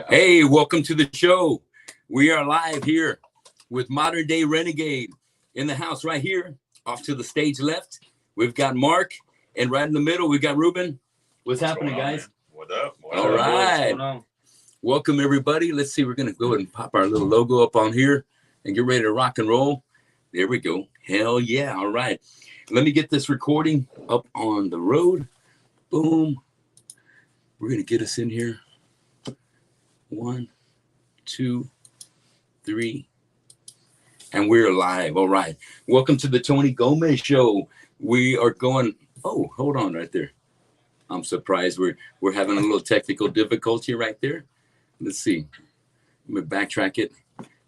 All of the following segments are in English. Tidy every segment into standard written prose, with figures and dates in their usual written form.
Hey, welcome to the show. We are live here with Modern Day Renegade in the house right here. Off to the stage left, we've got Mark, and right in the middle, we've got Ruben. What's happening, guys? Man? What up? All right. Welcome, everybody. Let's see. We're going to go ahead and pop our little logo up on here and get ready to rock and roll. There we go. Hell yeah. All right. Let me get this recording up on the road. Boom. We're going to get us in here. 1, 2, 3. And we're live. All right. Welcome to the Tony Gomez Show. We are going. Oh, hold on right there. I'm surprised we're having a little technical difficulty right there. Let's see. Let me backtrack it,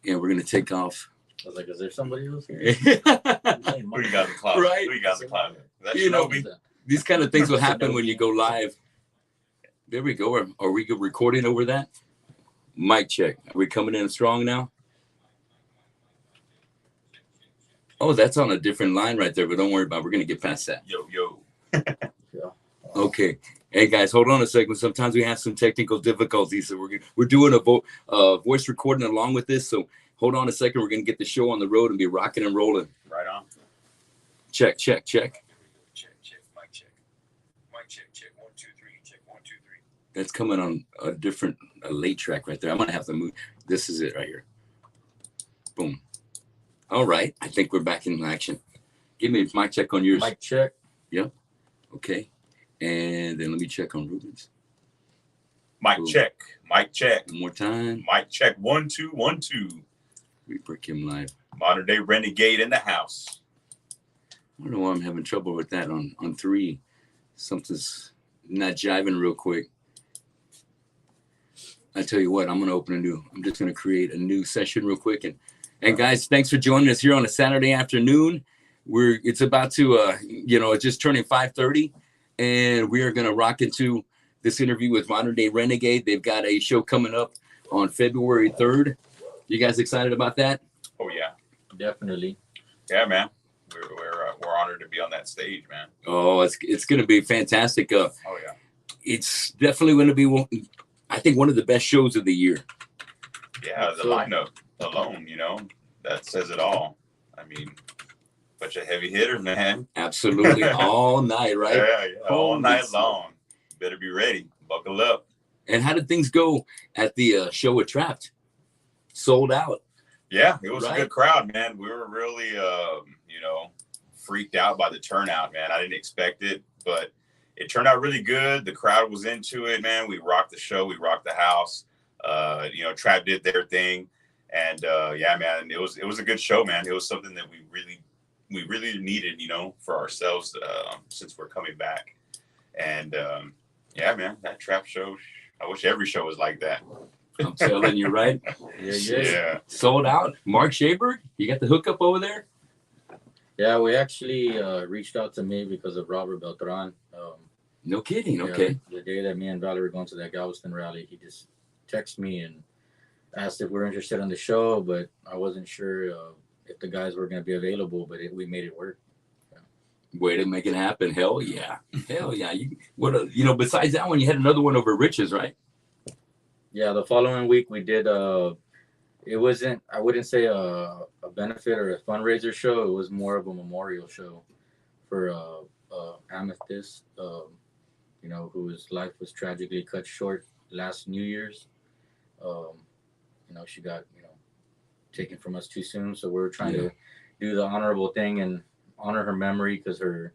and we're gonna take off. I was like, is there somebody else here? Who you got in the closet? Right. Who you got in the closet? You know, these kind of things will happen when you go live. There we go. Are we recording over that? Mic check. Are we coming in strong now? Oh, that's on a different line right there, but don't worry about it. We're going to get past that. Yo. Yeah. Okay. Hey, guys, hold on a second. Sometimes we have some technical difficulties, so we're doing a voice recording along with this, so hold on a second. We're going to get the show on the road and be rocking and rolling. Right on. Check. Check. Mic check. Mic check. 1, 2, 3. Check 1, 2, 3. That's coming on a late track right there. I'm going to have to move. This is it right here. Boom. All right. I think we're back in action. Give me a mic check on yours. Mic check. Yep. Okay. And then let me check on Ruben's. Mic check. Mic check. One more time. Mic check. 1, 2, 1, 2. We break him live. Modern Day Renegade in the house. I don't know why I'm having trouble with that on 3. Something's not jiving real quick. I tell you what, I'm just going to create a new session real quick. And guys, thanks for joining us here on a Saturday afternoon. It's about to, it's just turning 5:30, and we are going to rock into this interview with Modern Day Renegade. They've got a show coming up on February 3rd. You guys excited about that? Oh yeah, Definitely. yeah, man. We're honored to be on that stage, man. Oh, it's going to be fantastic. Oh yeah, it's definitely going to be I think one of the best shows of the year. yeah. The lineup alone, that says it all. I mean, bunch of heavy hitters, man. Absolutely, all night, right? Yeah, all night long. Better be ready. Buckle up. And how did things go at the show at Trapped? Sold out. Yeah, it was right? a good crowd, man. We were really, freaked out by the turnout, man. I didn't expect it, but it turned out really good. The crowd was into it, man. We rocked the show. We rocked the house. Trap did their thing. And, man, it was a good show, man. It was something that we really needed, for ourselves since we're coming back. And, man, that Trap show, I wish every show was like that. I'm telling you, right? Yeah. Sold out. Mark Shaber, you got the hookup over there? Yeah, we actually reached out to me because of Robert Beltran. No kidding. Yeah, Okay. The day that me and Valerie were going to that Galveston rally, he just texted me and asked if we were interested in the show, but I wasn't sure if the guys were going to be available, but we made it work. Way to make it happen. Hell yeah. Hell yeah. Besides that one, you had another one over at Rich's, right? Yeah, the following week we did it wasn't, I wouldn't say a benefit or a fundraiser show. It was more of a memorial show for Amethyst, whose life was tragically cut short last New Year's. She got, taken from us too soon. So we're trying to do the honorable thing and honor her memory, because her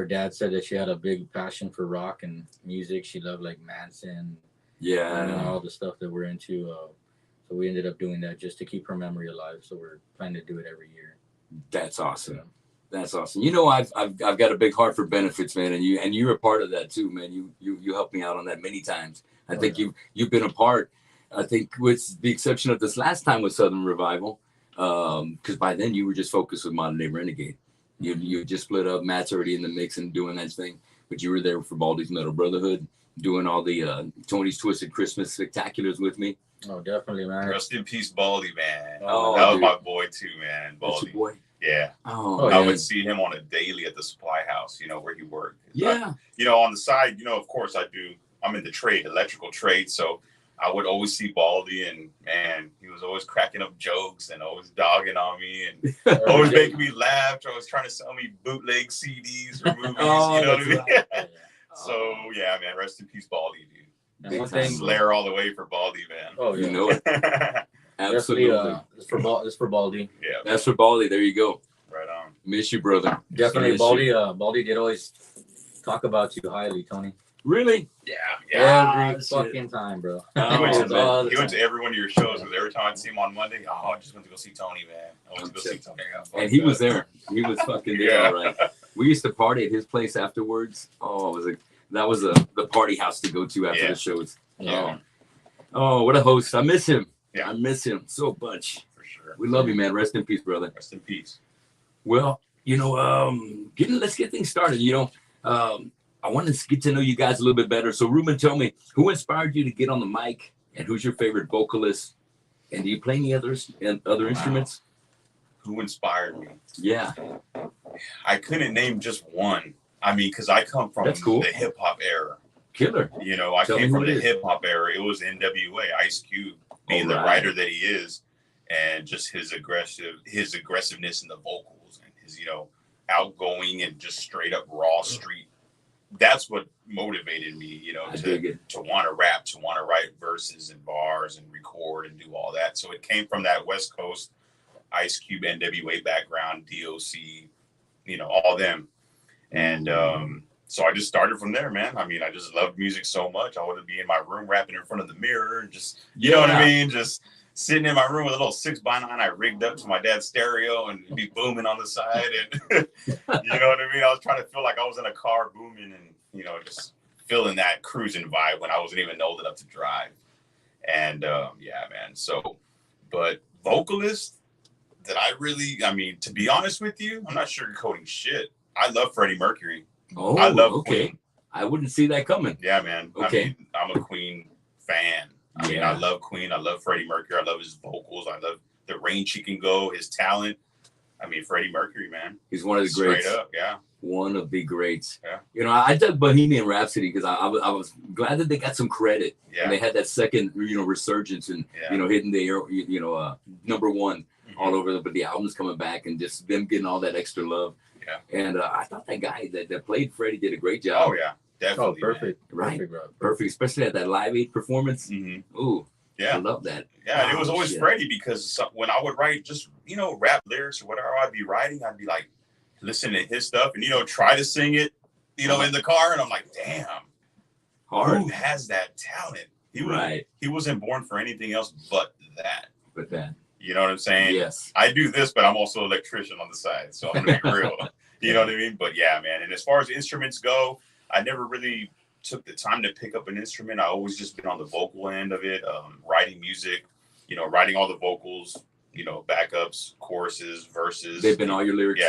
dad said that she had a big passion for rock and music. She loved like Manson. Yeah. All the stuff that we're into. So we ended up doing that just to keep her memory alive. So we're planning to do it every year. That's awesome. That's awesome. I've got a big heart for benefits, man, and you're a part of that too, man. You helped me out on that many times. I think you've been a part. I think with the exception of this last time with Southern Revival, because by then you were just focused with Modern Day Renegade. You just split up. Matt's already in the mix and doing that thing, but you were there for Baldy's Metal Brotherhood, doing all the Tony's Twisted Christmas spectaculars with me. Oh, definitely, man. Rest in peace, Baldy, man. Oh, that was dude. my boy too, man. That's Baldy. your boy. Yeah. Oh, I would see him on a daily at the supply house, where he worked. Yeah. On the side, of course I'm in the trade, electrical trade. So I would always see Baldy, and man, he was always cracking up jokes and always dogging on me and always making me laugh. Always trying to sell me bootleg CDs or movies. Oh, you know what I mean? right. So yeah, man, rest in peace, Baldy, dude. And one thing, Slayer all the way for Baldy, man. oh You yeah, know it. definitely. Absolutely. It's for Baldy. Yeah, That's for Baldy. There you go. right on. Miss you, brother. Definitely, Miss Baldy. you. Baldy did always talk about you highly, Tony. Really? Yeah. Every fucking time, bro. Oh, He went, It was all the he went to time. every one of your shows because every time I'd see him on Monday, oh, I just went to go see Tony, man. I went to go see Tony. And he was there. He was fucking there, Yeah. all right. We used to party at his place afterwards. Oh, that was the party house to go to after Yeah. the shows. Yeah. Oh, what a host. I miss him. Yeah. I miss him so much. For sure. We love you, man. Rest in peace, brother. Rest in peace. Well, let's get things started. I want to get to know you guys a little bit better. So, Ruben, tell me, who inspired you to get on the mic, and who's your favorite vocalist? And do you play any other instruments? Who inspired me? Yeah. I couldn't name just one. I mean, because I come from That's cool. the hip hop era. Killer. I Tell me came who from it the is. hip hop era. It was NWA, Ice Cube, being the Alright. writer that he is, and just his aggressiveness in the vocals and his, outgoing and just straight up raw street. That's what motivated me, I dig it. to want to rap, to want to write verses and bars and record and do all that. So it came from that West Coast Ice Cube NWA background, DOC, all them. And so I just started from there, man. I mean, I just loved music so much. I would be in my room rapping in front of the mirror and just, you know what I mean? Just sitting in my room with a little 6x9 I rigged up to my dad's stereo and it'd be booming on the side. And you know what I mean? I was trying to feel like I was in a car booming and, just feeling that cruising vibe when I wasn't even old enough to drive. And yeah, man. So, but vocalist that to be honest with you, I'm not sugarcoating shit. I love Freddie Mercury. Oh, I love okay. Queen. I wouldn't see that coming. Yeah, man. Okay. I'm a Queen fan. I mean, I love Queen. I love Freddie Mercury. I love his vocals. I love the range he can go, his talent. I mean, Freddie Mercury, man. He's one of the greats. Straight up, yeah. One of the greats. Yeah. I dug Bohemian Rhapsody because I was glad that they got some credit. Yeah. And they had that second, resurgence and, hitting the air, number one all over. But the album's coming back and just them getting all that extra love. Yeah. And I thought that guy that played Freddie did a great job. Oh, yeah. Definitely. Perfect. Right. Perfect, bro. Perfect, especially at that Live Aid performance. Mm-hmm. Ooh, yeah. I love that. Yeah, and it was always shit. Freddie because when I would write just, rap lyrics or whatever I'd be writing, I'd be like, listening to his stuff and, try to sing it, in the car. And I'm like, damn, Hard. who has that talent? Right. He wasn't born for anything else but that. But that. You know what I'm saying? Yes. I do this, but I'm also an electrician on the side. So I'm going to be real. You know what I mean? But yeah, man. And as far as instruments go, I never really took the time to pick up an instrument. I always just been on the vocal end of it, writing music, writing all the vocals, backups, choruses, verses. They've been all your lyrics.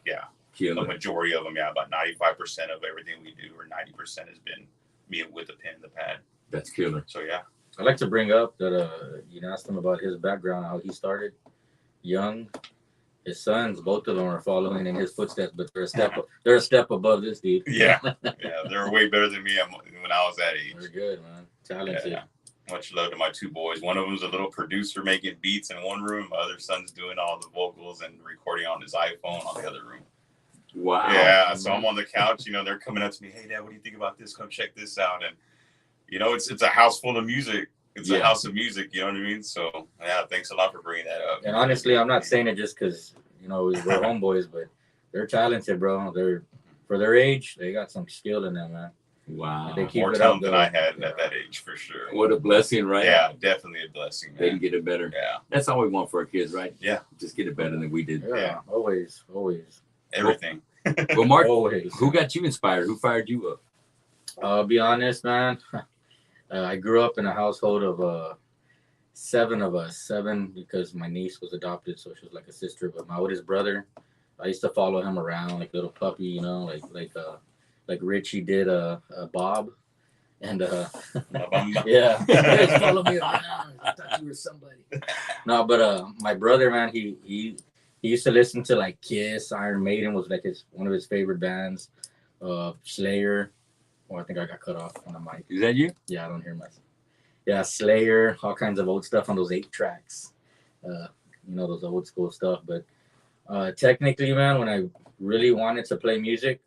Yeah. Killer. The majority of them, about 95% of everything we do, or 90% has been me with the pen and the pad. That's killer. So yeah. I'd like to bring up that you asked him about his background, how he started young. His sons, both of them are following in his footsteps, but they're a step above this dude. Yeah. They're way better than me when I was that age. They're good, man. Talented. Yeah. Much love to my two boys. One of them's a little producer making beats in one room. My other son's doing all the vocals and recording on his iPhone on the other room. Wow. Yeah. So I'm on the couch, they're coming up to me, hey, Dad, what do you think about this? Come check this out. And, it's a house full of music. It's a house of music, you know what I mean? So, yeah, thanks a lot for bringing that up. And honestly, I'm not saying it just because, we're homeboys, but they're talented, bro. For their age, they got some skill in them, man. Wow. They keep More it talent up, than I had at that age, for sure. What a blessing, right? Yeah, definitely a blessing, man. They can get it better. Yeah. That's all we want for our kids, right? Yeah. Just get it better than we did. Yeah, always. Everything. Well, Mark, Always. who got you inspired? Who fired you up? I'll be honest, man. I grew up in a household of 7 of us. 7 because my niece was adopted, so she was like a sister. But my oldest brother, I used to follow him around like a little puppy, like Richie did Bob. And yeah, just follow me around. I thought you were somebody. No, but my brother, man, he used to listen to like Kiss, Iron Maiden was like one of his favorite bands. Slayer. Oh, I think I got cut off on the mic. Is that you? Yeah, I don't hear myself. Yeah, Slayer, all kinds of old stuff on those 8 tracks. Those old school stuff. But technically, man, when I really wanted to play music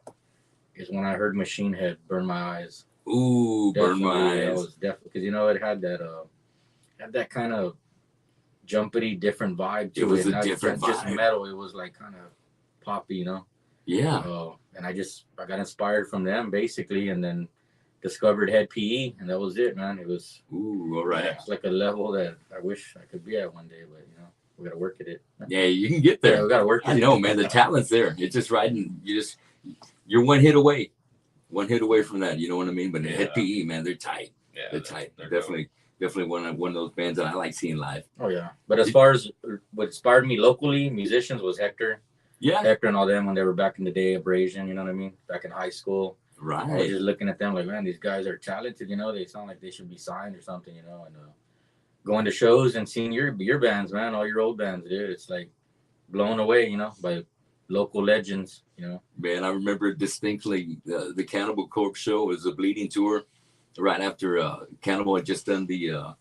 is when I heard Machine Head, Burn My Eyes. Ooh, Burn My Definitely, that Eyes. was definitely because it had that kind of jumpity, different vibe to it. It was a Not different just vibe. metal. It was like kind of poppy, Yeah. And I got inspired from them basically, and then discovered Head PE, and that was it, man. It was Ooh, all right. it's like a level that I wish I could be at one day, but we gotta work at it. Yeah, you can get there. Yeah, we gotta work at I it. know, man. The talent's there. It's just riding. You're one hit away. One hit away from that. You know what I mean? But Head PE, man, they're tight. Yeah, They're tight. they're Definitely one of those bands that I like seeing live. Oh yeah. But as far as what inspired me locally, musicians was Hector. Yeah. Hector and all them when they were back in the day, Abrasion, you know what I mean? Back in high school. I was Right. just looking at them like, man, these guys are talented, they sound like they should be signed or something, and going to shows and seeing your bands, man, all your old bands, dude. It's like blown away, by local legends, Man, I remember distinctly the Cannibal Corpse show was a Bleeding tour right after Cannibal had just done the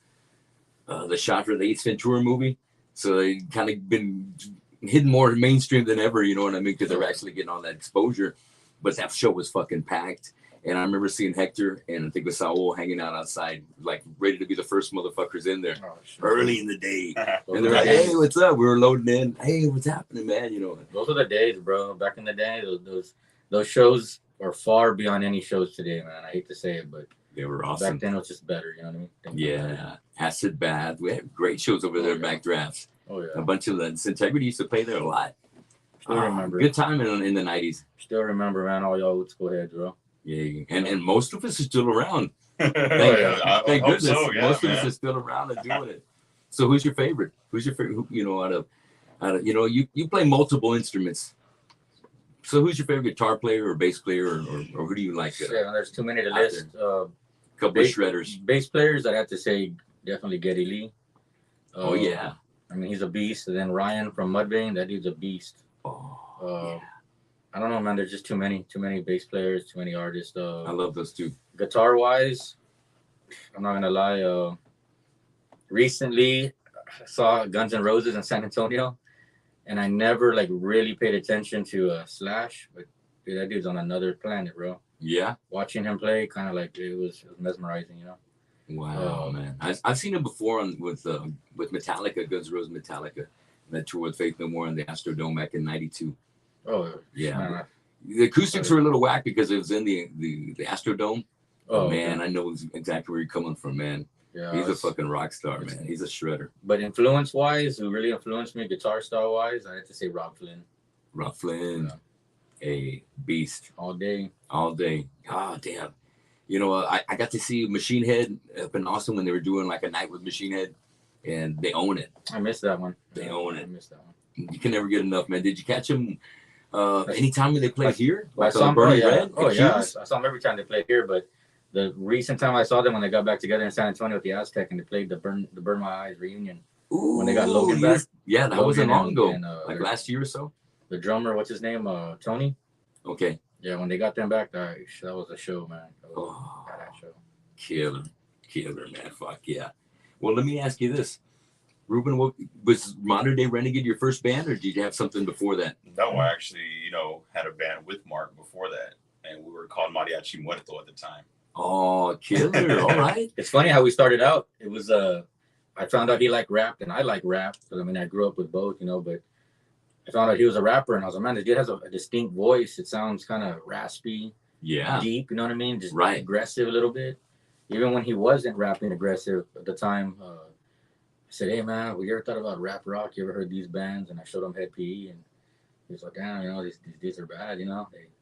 shot for the Ace Ventura movie. So they kind of been hidden more mainstream than ever, you know what I mean? Because they were actually getting all that exposure. But that show was fucking packed. And I remember seeing Hector and I think with Saul hanging out outside, like ready to be the first motherfuckers in there early in the day. And they're like, hey, what's up? We were loading in. Hey, what's happening, man? Those are the days, bro. Back in the day, those shows are far beyond any shows today, man. I hate to say it, but they were awesome. Back then it was just better, you know what I mean? Yeah. Acid Bath. We had great shows over there, Back Drafts. Oh, yeah. A bunch of the Integrity used to play there a lot. Still remember. Good time in the 90s. Still remember, man, all y'all old school heads, bro. Yeah, and most of us are still around. Thank goodness, so, yeah, most of us are still around and doing it. So, who's your favorite? Who's your favorite? Out of you play multiple instruments. So, who's your favorite guitar player or bass player, or who do you like? Yeah, there's too many to list. Couple of shredders. Bass players, I'd have to say definitely Geddy Lee. Oh yeah. I mean, he's a beast. And then Ryan from Mudvayne, that dude's a beast. Yeah. I don't know, man. There's just too many bass players, too many artists. I love those two. Guitar wise, I'm not gonna lie. Recently, I saw Guns N' Roses in San Antonio, and I never really paid attention to Slash, but dude, that dude's on another planet, bro. Yeah. Watching him play, kind of like it was mesmerizing, Wow, man. I've seen him before with Metallica, Guns N' Roses Metallica, that tour with Faith No More in the Astrodome back in '92. Oh yeah. Man. The acoustics were a little whack because it was in the Astrodome. Oh man, I know exactly where you're coming from, man. Yeah, he's a fucking rock star, man. He's a shredder. But influence wise, who really influenced me guitar style wise, I have to say Rob Flynn. Rob Flynn, a beast. All day. Oh damn. I got to see Machine Head up in Austin when they were doing like a night with Machine Head, and they own it. I missed that one. They own it. I missed that one. You can never get enough, man. Did you catch him anytime when they played here? I saw them, I saw them every time they played here, but the recent time I saw them when they got back together in San Antonio with the Aztec and they played the Burn My Eyes reunion. Ooh, when they got Logan back. Yeah, that wasn't long ago. Like last year or so. The drummer, what's his name? Tony? Okay. Yeah, when they got them back, that was a show, man. That show. Killer, man. Fuck yeah. Well, let me ask you this. Ruben, was Modern Day Renegade your first band, or did you have something before that? No, I actually, had a band with Mark before that, and we were called Mariachi Muerto at the time. Oh, killer! All right. It's funny how we started out. It was I found out he liked rap, and I like rap. I mean, I grew up with both, but I found out he was a rapper, and I was like, man, this dude has a distinct voice. It sounds kind of raspy, deep. You know what I mean? Just aggressive a little bit. Even when he wasn't rapping aggressive at the time. I said, hey, man, we ever thought about rap rock? You ever heard these bands? And I showed him Head PE, and he was like, damn, these are bad,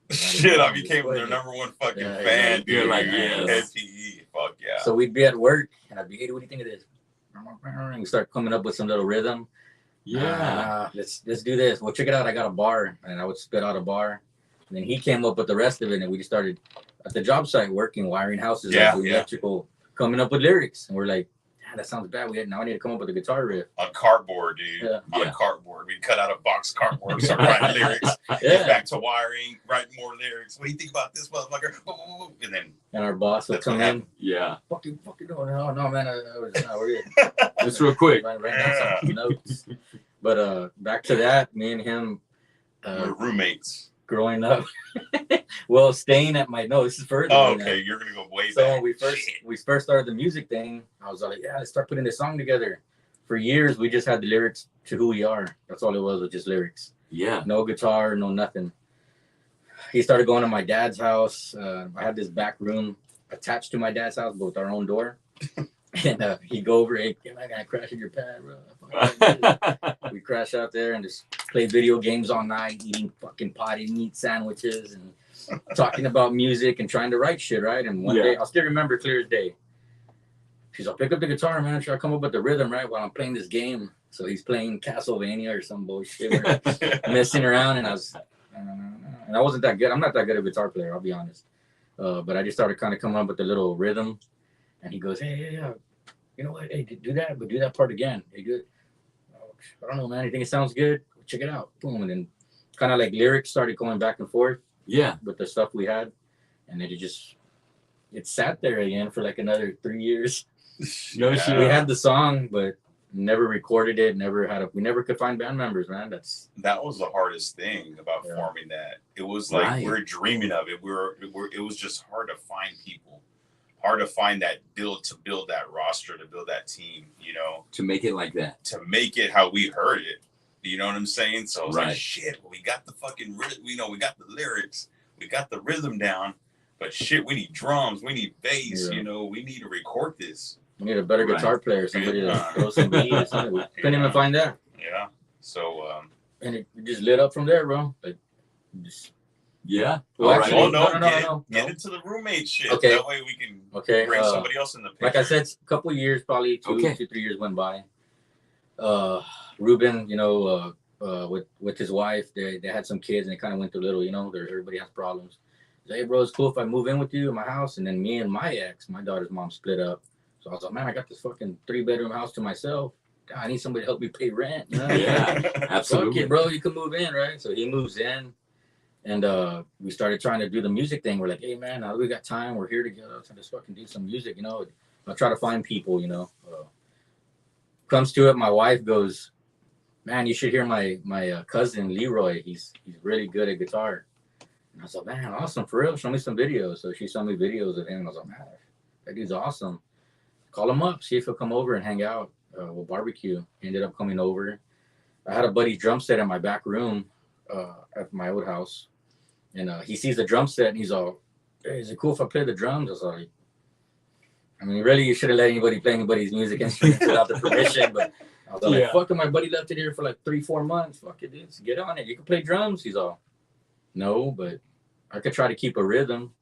Shit, I became their number one fucking fan, dude. You're like, Head PE, fuck yeah. So we'd be at work, and I'd be, hey, what do you think of this? And we start coming up with some little rhythm. Yeah. Let's do this. Well, check it out. I got a bar, and I would spit out a bar. And then he came up with the rest of it, and we just started at the job site working, wiring houses, electrical, coming up with lyrics. And we're like, man, that sounds bad. Now I need to come up with a guitar riff. On cardboard, dude. Yeah. On cardboard. We cut out a box of cardboard, start writing lyrics. Yeah. Get back to wiring, write more lyrics. What do you think about this motherfucker? And then our boss will come in. Yeah. Fucking doing it. Oh no, man, we're good. Just real quick. Write down some notes. But back to that, me and him we're roommates. growing up. Well, staying at my this is further. Oh, okay. You're gonna go way so back. when we first started the music thing, I was like, yeah, let's start putting this song together. For years, we just had the lyrics to Who We Are. That's all it was just lyrics. Yeah. No guitar, no nothing. He started going to my dad's house. I had this back room attached to my dad's house, but with our own door. And he'd go over, hey, I gotta crash in your pad, bro. We crash out there and just play video games all night, eating fucking potty meat sandwiches and talking about music and trying to write shit, right? And one day, I'll still remember clear as day. She's like, pick up the guitar, man. Should I come up with the rhythm, right? While I'm playing this game. So he's playing Castlevania or some bullshit. We're messing around, and I wasn't that good. I'm not that good a guitar player, I'll be honest. But I just started kind of coming up with the little rhythm. And he goes, hey, yeah, you know what? Hey, do that, but do that part again. Hey, good. I don't know, man. You think it sounds good? Check it out. Boom. And then kind of like lyrics started going back and forth. Yeah. With the stuff we had. And then it sat there again for like another 3 years. No shit. We had the song, but never recorded it. We never could find band members, man. That was the hardest thing about forming that. It was like we're dreaming of it. It was just hard to find people. Hard to find that build that roster, to build that team, to make it like that, to make it how we heard it. You know what I'm saying? So I was right. like, shit, we got the fucking, we got the lyrics, we got the rhythm down, but shit, we need drums, we need bass, we need to record this. We need a better guitar player, somebody to throw some beat or something. We couldn't even find that. Yeah. So, and it just lit up from there, bro. Like, yeah. Well, actually, no. Get into the roommate shit. Okay. That way we can bring somebody else in the picture. Like I said, a couple of years, probably 2 to 3 years went by. Ruben, with his wife, they had some kids and they kind of went through little, everybody has problems. Hey, bro, it's cool if I move in with you in my house. And then me and my ex, my daughter's mom, split up. So I was like, man, I got this fucking 3-bedroom house to myself. God, I need somebody to help me pay rent. Yeah, absolutely. Okay, bro, you can move in, right? So he moves in. And we started trying to do the music thing. We're like, hey, man, now that we got time, we're here together. Let's just fucking do some music, I'll try to find people, Comes to it, my wife goes, man, you should hear my cousin, Leroy. He's really good at guitar. And I was like, man, awesome, for real. Show me some videos. So she showed me videos of him. And I was like, man, that dude's awesome. Call him up, see if he'll come over and hang out. We'll barbecue. He ended up coming over. I had a buddy's drum set in my back room at my old house. And he sees the drum set and he's all, hey, is it cool if I play the drums? I was like, I mean, really, you shouldn't let anybody play anybody's music instruments without the permission. But I was like, fuck it, my buddy left it here for like 3-4 months. Fuck it, dude. Get on it. You can play drums. He's all, no, but I could try to keep a rhythm.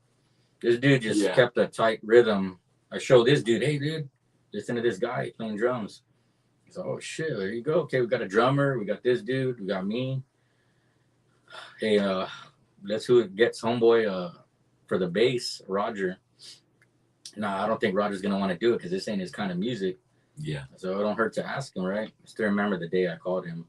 This dude just kept a tight rhythm. I showed this dude, hey, dude, listen to this guy playing drums. He's like, oh, shit, there you go. Okay, we got a drummer. We got this dude. We got me. Hey, let's who gets homeboy for the bass, Roger. Nah, I don't think Roger's gonna want to do it because this ain't his kind of music. Yeah. So it don't hurt to ask him, right? I still remember the day I called him.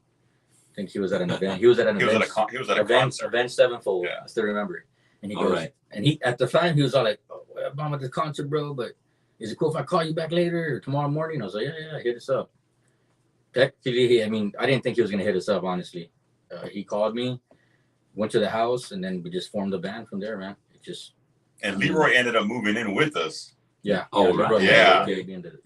I think he was at an event. He was at a concert. Avenged Sevenfold. Yeah. I still remember. And he goes, and he at the time he was all like, oh, I'm at the concert, bro, but is it cool if I call you back later or tomorrow morning? I was like, yeah, hit us up. Technically, I mean, I didn't think he was gonna hit us up, honestly. He called me, went to the house, and then we just formed a band from there, man. It just. And Leroy ended up moving in with us. Yeah. Oh, right. Yeah.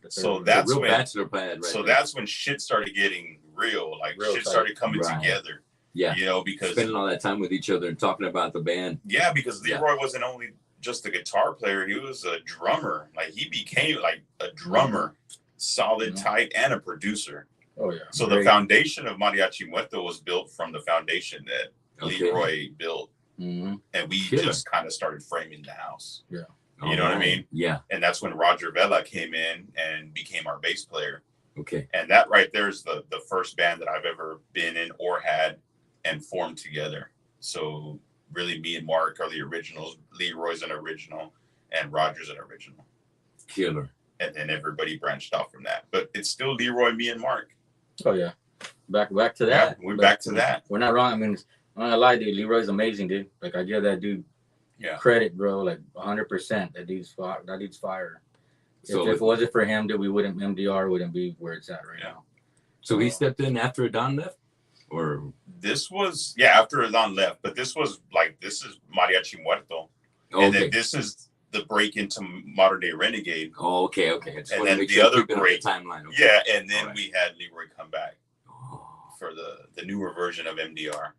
So that's when bachelor pad. So that's when shit started getting real. Like shit started coming together. Yeah. Because spending all that time with each other and talking about the band. Yeah, because Leroy wasn't only just a guitar player; he was a drummer. Like he became like a drummer, solid, tight, and a producer. Oh yeah. So the foundation of Mariachi Muerto was built from the foundation that Leroy built. Mm-hmm. And we just kind of started framing the house. Yeah. You know what I mean? Yeah. And that's when Roger Vela came in and became our bass player. Okay. And that right there is the first band that I've ever been in or had and formed together. So really me and Mark are the originals. Leroy's an original and Roger's an original. Killer. and then everybody branched off from that. But it's still Leroy, me, and Mark. Oh yeah, back to Yeah, that. we're back to that. We're not wrong. I mean, I'm not gonna lie, dude. Leroy's amazing, dude. Like I give that dude credit, bro. Like 100%. That dude's fire. So if it wasn't for him, dude, MDR wouldn't be where it's at right now. So he stepped in after Adon left, or this was after Adon left, but this is Mariachi Muerto, and then this is the break into Modern Day Renegade. Oh, okay. And then the other break timeline. Okay. Yeah, and then we had Leroy come back for the newer version of MDR.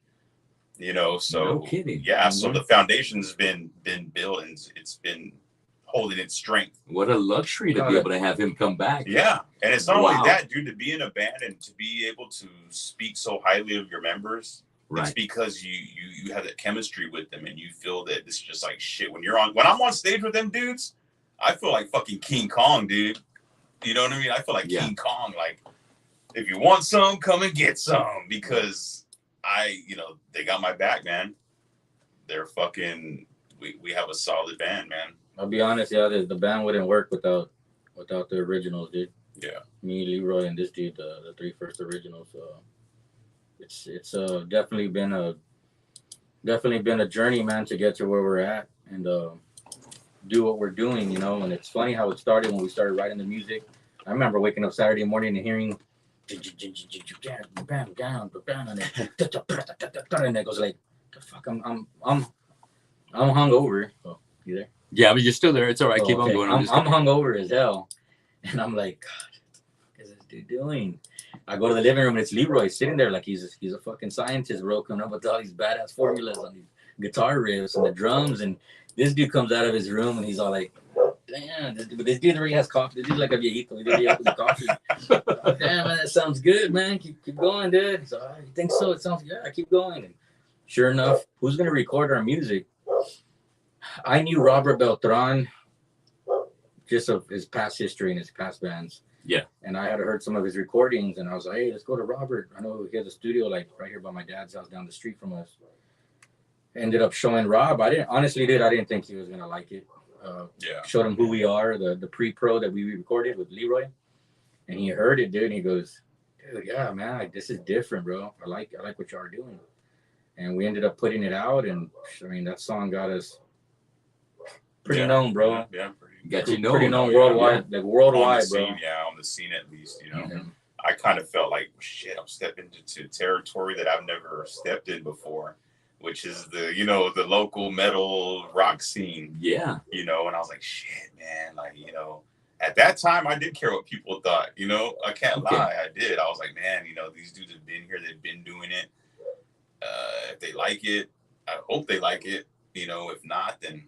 You know, so no kidding. Yeah, so the foundation's been built and it's been holding its strength. What a luxury to be able to have him come back. Yeah, and it's not only that, dude, to be in a band and to be able to speak so highly of your members. Right. It's because you have that chemistry with them and you feel that it's just like shit. When I'm on stage with them dudes, I feel like fucking King Kong, dude. You know what I mean? I feel like King Kong. Like, if you want some, come and get some, because they got my back, man. They're fucking. We have a solid band, man. I'll be honest, the band wouldn't work without the originals, dude. Yeah. Me, Leroy, and this dude, the three first originals. It's definitely been a journey, man, to get to where we're at and do what we're doing, you know. And it's funny how it started when we started writing the music. I remember waking up Saturday morning and hearing bam down, and it goes like, the fuck, I'm hungover. Oh, you there? Yeah, but you're still there. It's all right. Keep on going. I'm hungover as hell, and I'm like, God, what is this dude doing? I go to the living room and it's Leroy sitting there like he's a fucking scientist, bro, coming up with all these badass formulas on these guitar riffs and the drums. And this dude comes out of his room and he's all like, damn, this dude already has coffee. This dude's like a viejito. He already has coffee. Damn, man, that sounds good, man. Keep going, dude. So I think so. It sounds good. I keep going. And sure enough, who's gonna record our music? I knew Robert Beltran just of his past history and his past bands. Yeah. And I had heard some of his recordings and I was like, hey, let's go to Robert. I know he has a studio like right here by my dad's house down the street from us. Ended up showing Rob. I didn't think he was gonna like it. Showed him Who We Are, the pre-pro that we recorded with Leroy. And he heard it, dude, and he goes, dude, yeah, man, like, this is different, bro. I like what y'all are doing. And we ended up putting it out, and I mean that song got us pretty known, bro. Yeah, pretty known worldwide, like worldwide, bro. On the scene at least, you know. Mm-hmm. I kind of felt like, shit, I'm stepping into territory that I've never stepped in before, which is the local metal rock scene. Yeah. You know, and I was like, shit, man, like, you know, at that time I did care what people thought, you know. I can't lie, I did. I was like, man, you know, these dudes have been here, they've been doing it. If they like it, I hope they like it. You know, if not, then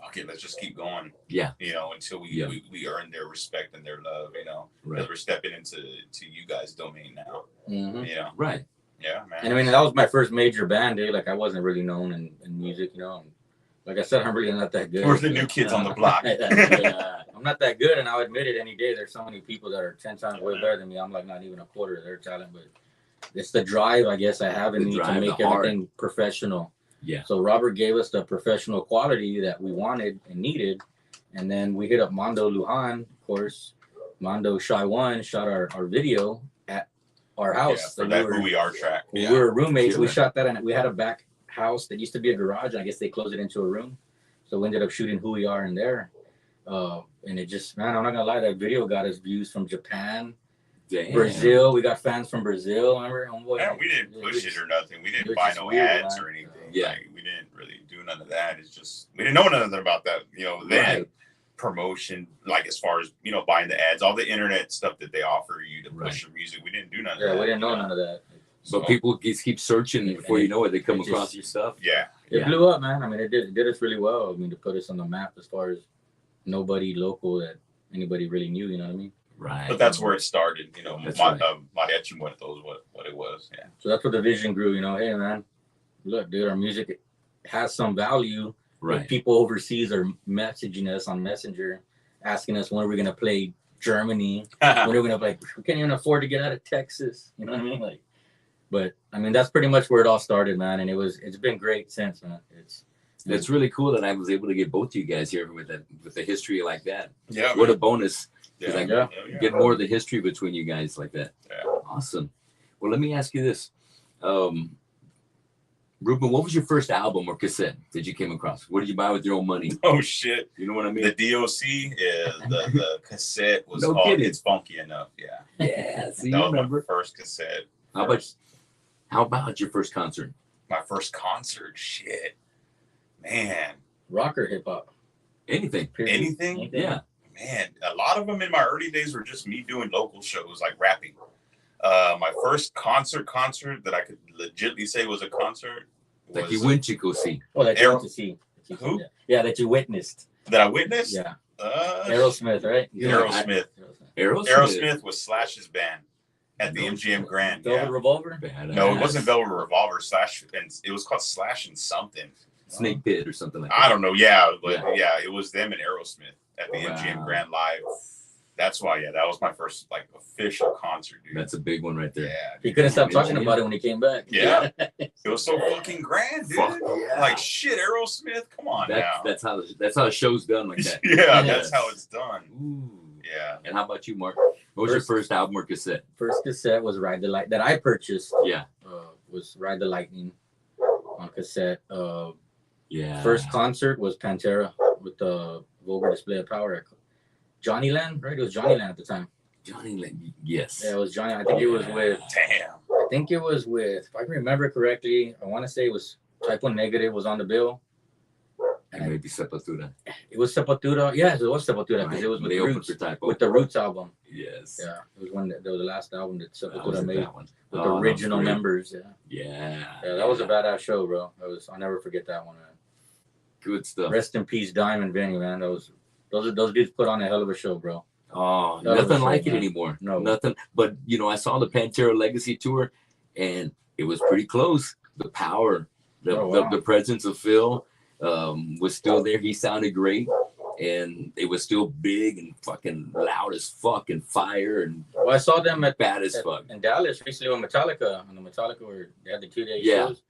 fuck it, let's just keep going. Yeah. You know, until we earn their respect and their love, you know. Because we're stepping into you guys' domain now. Mm-hmm. You know. Right. Yeah, man. And I mean, that was my first major band, dude. Like, I wasn't really known in music, you know. And like I said, I'm really not that good. We're the new kids on the block. I'm not that good, and I'll admit it any day. There's so many people that are 10 times way better than me. I'm like not even a quarter of their talent, but it's the drive, I guess, I have in me to make everything professional. Yeah. So Robert gave us the professional quality that we wanted and needed. And then we hit up Mondo Lujan, of course. Mondo Shy One shot our video at our house. For that Who We Are track. We were roommates. We shot that, and we had a back house that used to be a garage. And I guess they closed it into a room. So we ended up shooting Who We Are in there. And it just, man, I'm not going to lie, that video got us views from Japan. Damn. Brazil, we got fans from Brazil. Remember? Man, we didn't push it or nothing. We didn't buy no ads or anything. Yeah, like, we didn't really do none of that. It's just we didn't know nothing about that. You know, then promotion, like as far as buying the ads, all the internet stuff that they offer you to push your music. We didn't do none of that. Yeah, we didn't know none of that. So people keep searching, and before you know it, they come across your stuff. Yeah, it blew up, man. I mean, it did us really well. I mean, to put us on the map as far as nobody local that anybody really knew. You know what I mean? Right. But that's where it started, Mariachi Muerto is what it was. Yeah. So that's where the vision grew, hey man, look, dude, our music has some value. Right. If people overseas are messaging us on Messenger, asking us when are we gonna play Germany, when are we gonna play, we can't even afford to get out of Texas. You know what I mean? Like, but I mean that's pretty much where it all started, man. And it's been great since, man. It's really cool that I was able to get both of you guys here with a history like that. Yeah. What a bonus Because I Yeah. get more of the history between you guys like that. Yeah. Awesome. Well, let me ask you this. Ruben, what was your first album or cassette that you came across? What did you buy with your own money? Oh shit! You know what I mean? The DOC is the cassette was No called kidding. "It's Funky Enough." Yeah, Yeah, see, that you was remember. my first cassette. How about your first concert? My first concert? Shit, man. Rock or hip hop? Anything. Anything? Yeah. Man, a lot of them in my early days were just me doing local shows, like rapping. My first concert that I could legitimately say was a concert was Like you went to go see. Oh, that you went to see. Who? Yeah, that you witnessed. that I witnessed. Yeah. Aerosmith, right? Aerosmith. Aerosmith was Slash's band at the MGM Grand. Velvet Revolver? Badass. No, it wasn't Velvet Revolver. Slash, and it was called Slash and something. Snake Pit or something like that. I don't know. Yeah, but yeah, it was them and Aerosmith at the MGM Grand Live. That's why, that was my first like official concert, dude. That's a big one right there. Yeah, He couldn't stop talking about it when he came back. Yeah. It was so fucking grand, dude. Fuck yeah. Like shit, Aerosmith. Come on now. That's how a show's done like that. Yeah, that's how it's done. Ooh. Yeah. And how about you, Mark? What was your first album or cassette? First cassette was Ride the Light that I purchased. Yeah. Was Ride the Lightning on cassette. Yeah. First concert was Pantera with the Vulgar Display of Power. Johnny Land, right? It was Johnny Land at the time. Johnny Land, yes. Yeah, it was Johnny. I think it was with. Damn. I think it was with. If I can remember correctly, I want to say it was Type O Negative was on the bill. And maybe Sepultura. It was Sepultura. Yes, it was Sepultura because it was with They opened Roots, for Type O. with the Roots album. Yes. Yeah, it was that was the last album that That Sepultura was made that one. with the original members. Yeah. Yeah. That was a badass show, bro. I'll never forget that one, man. Good stuff. Rest in peace, Diamond Vinny, man. Those dudes put on a hell of a show, bro. Oh, That was nothing a like show, it man. anymore. No. Nothing. But, I saw the Pantera Legacy Tour, and it was pretty close. The power, the presence of Phil was still there. He sounded great, and it was still big and fucking loud as fuck and fire and Well, I saw them bad as fuck. in Dallas recently with Metallica. On the Metallica where they had the 2-day Yeah. shows.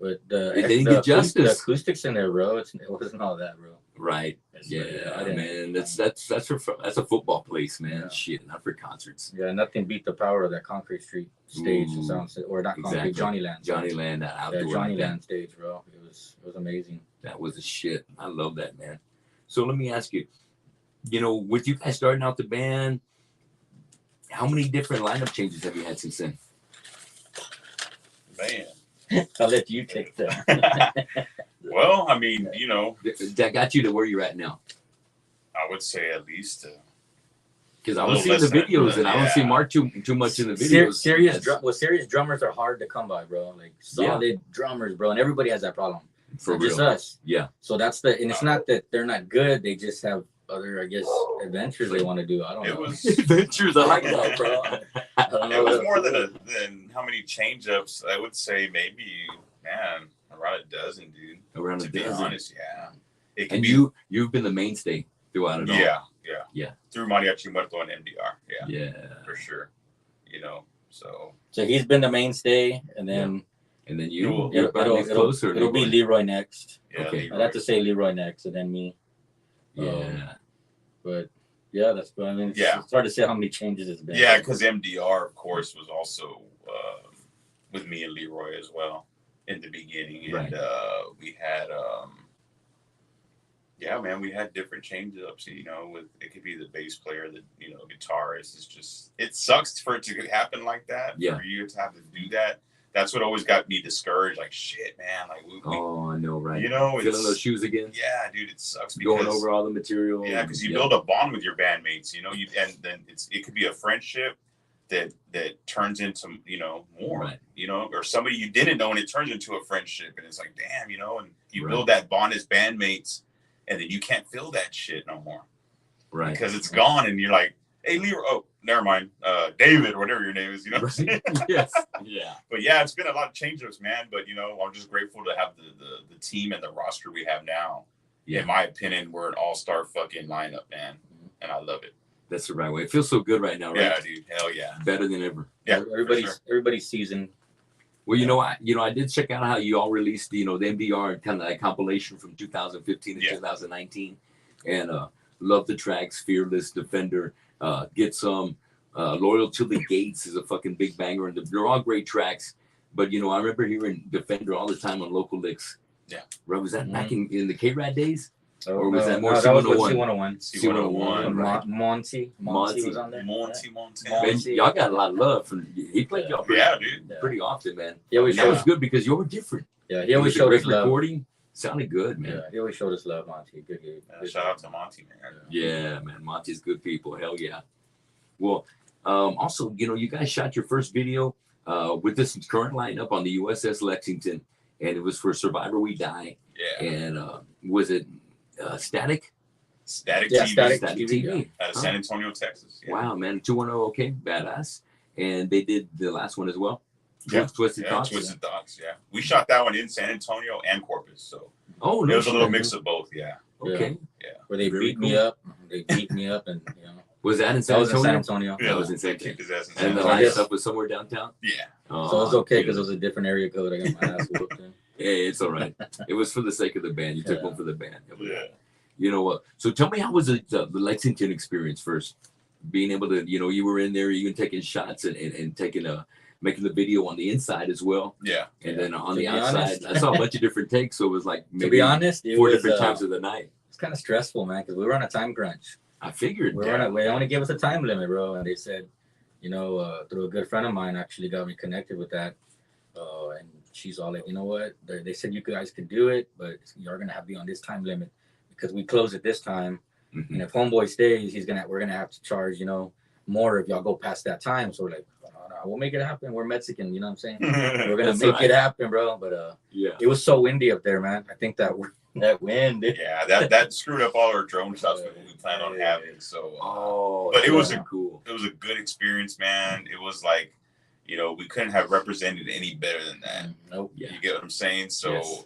But They didn't get justice. The acoustics in there, bro. It wasn't all that, bro. Right. Yeah, man. That's a football place, man. Yeah. Shit, not for concerts. Yeah, nothing beat the power of that Concrete Street stage. Ooh. Or not Concrete, Exactly. Johnny Land. Johnny Land, that outdoor. That Johnny event. Land stage, bro. It was amazing. That was the shit. I love that, man. So let me ask you, with you guys starting out the band, how many different lineup changes have you had since then? Man. I'll let you take that. Well, I mean, That got you to where you're at now. I would say at least. Because I A was little seeing the less than videos, that, and I don't see yeah. Mark too much in the videos. Serious drummers are hard to come by, bro. Like solid drummers, bro, and everybody has that problem. For Just real. us. Yeah. So and it's not that they're not good. They just have other, I guess, adventures they want to do. I don't It know. was. Adventures, I like I don't know, that, bro. I don't know. It was more than how many change-ups. I would say maybe, man, around a dozen, dude. Around To a be dozen. honest, yeah. It can And be. you've been the mainstay throughout it all. Yeah. Through Mariachi Muerto and MDR. Yeah. Yeah. For sure. So. So he's been the mainstay, and then And then It'll- you're about next closer. it'll be Leroy next. Yeah. Okay. Leroy. I'd have to say Leroy next, and then me. Yeah. But yeah, that's. I mean, Yeah. it's hard to say how many changes it's been. Yeah, because MDR, of course, was also with me and Leroy as well in the beginning, and Right. we had, man, we had different change-ups. With it could be the bass player, the guitarist. It's just it sucks for it to happen like that. Yeah. For you to have to do that, that's what always got me discouraged. Like shit, man. Like we Oh, I know, right? it's Filling those shoes again. yeah, dude, it sucks because Going over all the material. yeah, because you build a bond with your bandmates, and then it could be a friendship that turns into more, Right. or somebody you didn't know and it turns into a friendship, and it's like damn, and you Right. build that bond as bandmates, and then you can't feel that shit no more right. because it's gone, and you're like, hey, Leroy, oh, never mind, David, whatever your name is, what I'm saying? Yes. Yeah. But yeah, it's been a lot of change-ups, man. But I'm just grateful to have the team and the roster we have now. Yeah. In my opinion, we're an all-star fucking lineup, man, and I love it. That's the right way. It feels so good right now, right? Yeah, dude. Hell yeah. Better than ever. Yeah. Everybody's seasoned. Well, I did check out how you all released, the MDR kind of like compilation from 2015 to 2019, and Love the tracks. Fearless, Defender, Get Some, Loyal to the Gates is a fucking big banger, and they're all great tracks. But you know, I remember hearing Defender all the time on local licks. Yeah. Right, was that back in the K-Rad days? Oh, Or was that more that was C101? C101. C101, right? Monty was on there. Monty. Man, y'all got a lot of love from. He played y'all pretty often, man. He always that was good because you were different. Yeah, he always showed us love. Recording sounded good, man. Yeah, he always showed us love, Monty. Good. Shout out to Monty, man. Yeah, man. Monty's good people. Hell yeah. Well, also, you know, you guys shot your first video with this current lineup on the USS Lexington, and it was for Survivor We Die. Yeah. And was it Static? Static Yeah, TV. Static TV. Out of San Antonio, Texas. Yeah. Wow, man. 210, okay, badass. And they did the last one as well. Yeah. Twisted Thoughts. Twisted Thoughts. Yeah. We shot that one in San Antonio and Corpus, so Oh, it no was a little shit. mix of both. Yeah. Okay. Where they Very beat me cool. up. They beat me up, and you know. Was that in That San was in Antonio? San Antonio. Yeah. That was in San They Antonio. kicked his ass in San And the Antonio. live stuff was somewhere downtown? Yeah. Oh, So it was okay dude. because it was a different area code. I got my ass whooped in. Yeah, it's all right. It was for the sake of the band. You took Yeah. one for the band. Yeah. You know what? So tell me, how was it, the Lexington experience first? Being able to, you know, you were in there, even taking shots and taking making the video on the inside as well. Yeah. And then on To the be outside, honest. I saw a bunch of different takes. So it was like To maybe be honest, it 4 was different times of the night. it's kind of stressful, man, because we were on a time crunch. I figured. They only gave us a time limit, bro, and they said, you know, through a good friend of mine actually got me connected with that, and she's all like, you know what? They said you guys could do it, but you're gonna have to be on this time limit because we close at this time, Mhm. and if Homeboy stays, we're gonna have to charge, you know, more if y'all go past that time. So we're like, no, we'll make it happen. We're Mexican, you know what I'm saying? We're gonna That's make right. it happen, bro. But Yeah. it was so windy up there, man. I think that wind. Yeah, that screwed up all our drone shots that we planned on having. So, Oh, but it was a cool. it was a good experience, man. It was like, you know, we couldn't have represented any better than that. Nope. Yeah. You get what I'm saying? So, Yes.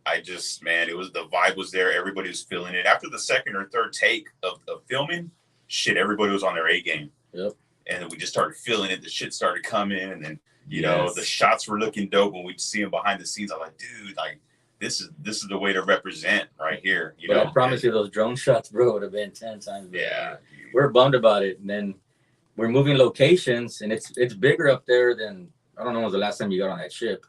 I just, man, it was, the vibe was there. Everybody was feeling it. After the second or third take of filming, shit, everybody was on their A game. Yep. And then we just started feeling it. The shit started coming, and then you know Yes. the shots were looking dope. When we'd see them behind the scenes, I'm like, dude, like this is the way to represent right here. You But know, I promise you, those drone shots, bro, would have been 10 times better. Yeah. We're bummed about it. And then we're moving locations, and it's bigger up there than, I don't know when was the last time you got on that ship,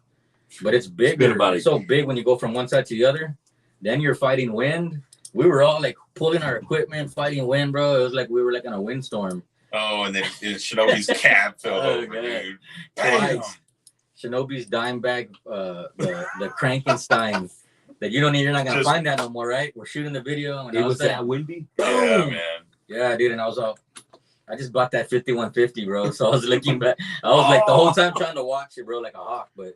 but it's bigger. about It's so big when you go from one side to the other. Then you're fighting wind. We were all like pulling our equipment, fighting wind, bro. It was like we were like in a windstorm. Oh, and then Shinobi's cab fell Oh, over, God. dude. Bam. Twice. Shinobi's dime bag, the Frankenstein. That you're not gonna Just- find that no more, right? We're shooting the video, and It I was was that windy? Yeah, boom. man. Yeah, dude, and I was all, I just bought that 5150, bro. So I was looking back. I was like the whole time trying to watch it, bro, like a hawk. But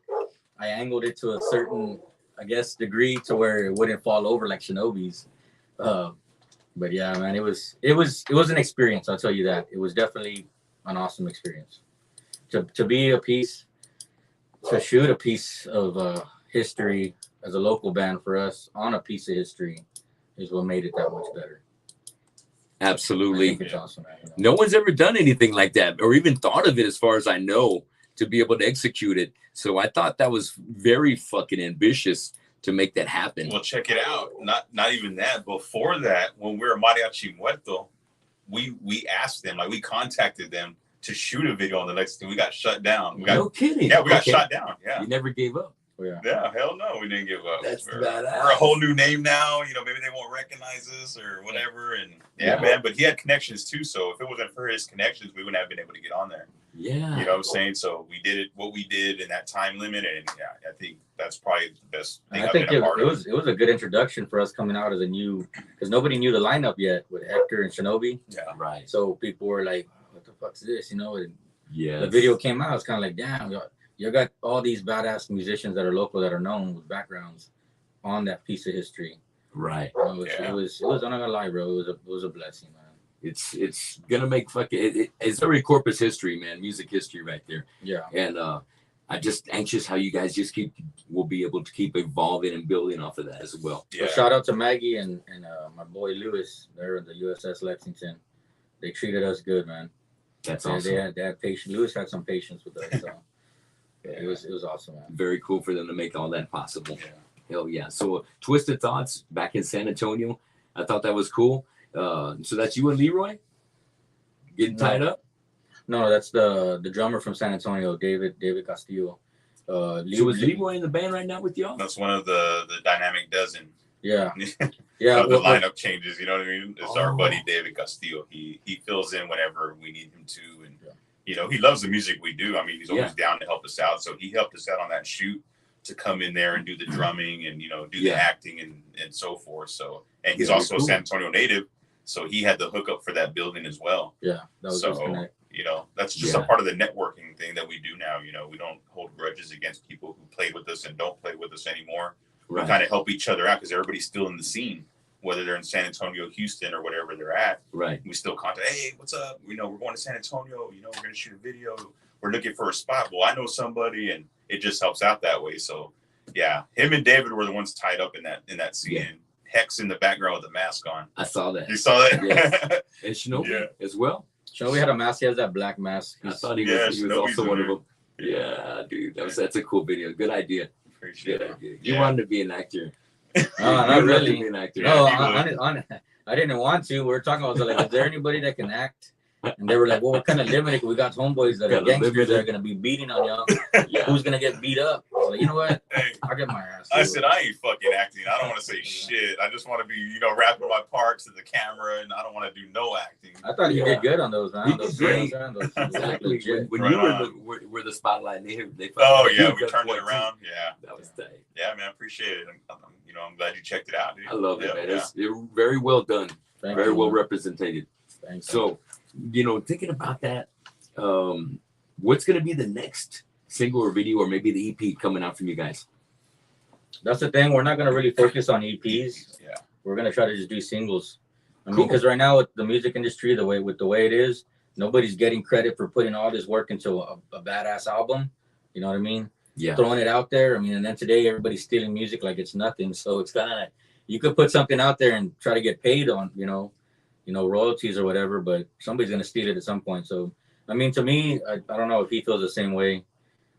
I angled it to a certain, I guess, degree to where it wouldn't fall over like Shinobi's. But yeah, man, it was an experience. I'll tell you that. It was definitely an awesome experience. To be a piece, to shoot a piece of history as a local band for us on a piece of history is what made it that much better. I Absolutely. think it's awesome, man. You know? No one's ever done anything like that or even thought of it, as far as I know, to be able to execute it. So I thought that was very fucking ambitious to make that happen. Well, check it out. Not even that. Before that, when we were Mariachi Muerto, we asked them, like we contacted them to shoot a video on the next thing. We got shut down. We got, No kidding. yeah, we got Okay. shot down. Yeah. You never gave up. Oh, yeah. Yeah, hell no, we didn't give up. That's we're badass. a whole new name now. You know, maybe they won't recognize us or whatever. And yeah, man. But he had connections too. So if it wasn't for his connections, we wouldn't have been able to get on there. Yeah. You know what I'm saying? So we did what we did in that time limit, and yeah, I think that's probably the best thing I I've think been it a part of. was a good introduction for us coming out as a new, because nobody knew the lineup yet with Hector and Shinobi. Yeah. Right. So people were like, "What the fuck's this?" You know. And Yeah. the video came out. It's kind of like, damn, you got all these badass musicians that are local that are known with backgrounds on that piece of history. Right. You know, it was. I'm not gonna lie, bro. It was a blessing, man. It's gonna make fucking it's already Corpus history, man. Music history right there. Yeah. And I'm just anxious how you guys just will be able to keep evolving and building off of that as well. So Yeah. shout out to Maggie and my boy Lewis. They're at the USS Lexington. They treated us good, man. That's They awesome. had patience. Lewis had some patience with us. So it was awesome, man. Very cool for them to make all that possible. Yeah. Hell yeah. So Twisted Thoughts back in San Antonio. I thought that was cool. So that's you and Leroy getting tied up. No, that's the drummer from San Antonio, David Castillo. So is Leroy in the band right now with y'all? That's one of the dynamic dozen. Yeah. Yeah, the lineup changes. You know what I mean? It's our buddy David Castillo. He fills in whenever we need him to, and you know, he loves the music we do. I mean, he's always down to help us out. So he helped us out on that shoot to come in there and do the drumming and, you know, do the acting and so forth. So, and he's also a San Antonio native, so he had the hookup for that building as well. Yeah, that was you know, that's just a part of the networking thing that we do now. You know, we don't hold grudges against people who played with us and don't play with us anymore. Right. We kind of help each other out because everybody's still in the scene, whether they're in San Antonio, Houston, or whatever they're at. Right. We still contact, hey, what's up? You know, we're going to San Antonio. You know, we're going to shoot a video. We're looking for a spot. Well, I know somebody, and it just helps out that way. So, yeah, him and David were the ones tied up in that scene. Yeah. Hex in the background with the mask on. I saw that. You saw that? Yes. And Shinobi as well. Shinobi had a mask. He has that black mask. I thought he was also one of them. Yeah, dude. That's a cool video. Good idea. Appreciate it. You wanted to be an actor. Not really. Be an actor. No, I didn't want to. We were talking about, like, is there anybody that can act? And they were like, well, we're kind of limited. We got homeboys that are gangsters that are going to be beating on y'all. Who's going to get beat up? I was like, you know what? I'll get my ass. I said, I ain't fucking acting. I don't want to say shit. I just want to be, you know, rapping my parts to the camera, and I don't want to do no acting. I thought you did good on those, man. Exactly. When you were the spotlight, they we turned it around. Yeah. That was tight. Yeah, man, appreciate it. You know, I'm glad you checked it out, dude. I love it, man. It's very well done. Very well represented. Thanks. So, you know, thinking about that, what's going to be the next single or video or maybe the EP coming out from you guys? That's the thing. We're not going to really focus on EPs. Yeah. We're going to try to just do singles. I mean, because right now with the music industry, the way it is, nobody's getting credit for putting all this work into a badass album. You know what I mean? Yeah. Throwing it out there. I mean, and then today everybody's stealing music like it's nothing. So it's kind of, you could put something out there and try to get paid on, you know, royalties or whatever, but somebody's going to steal it at some point. So, I mean, to me, I don't know if he feels the same way.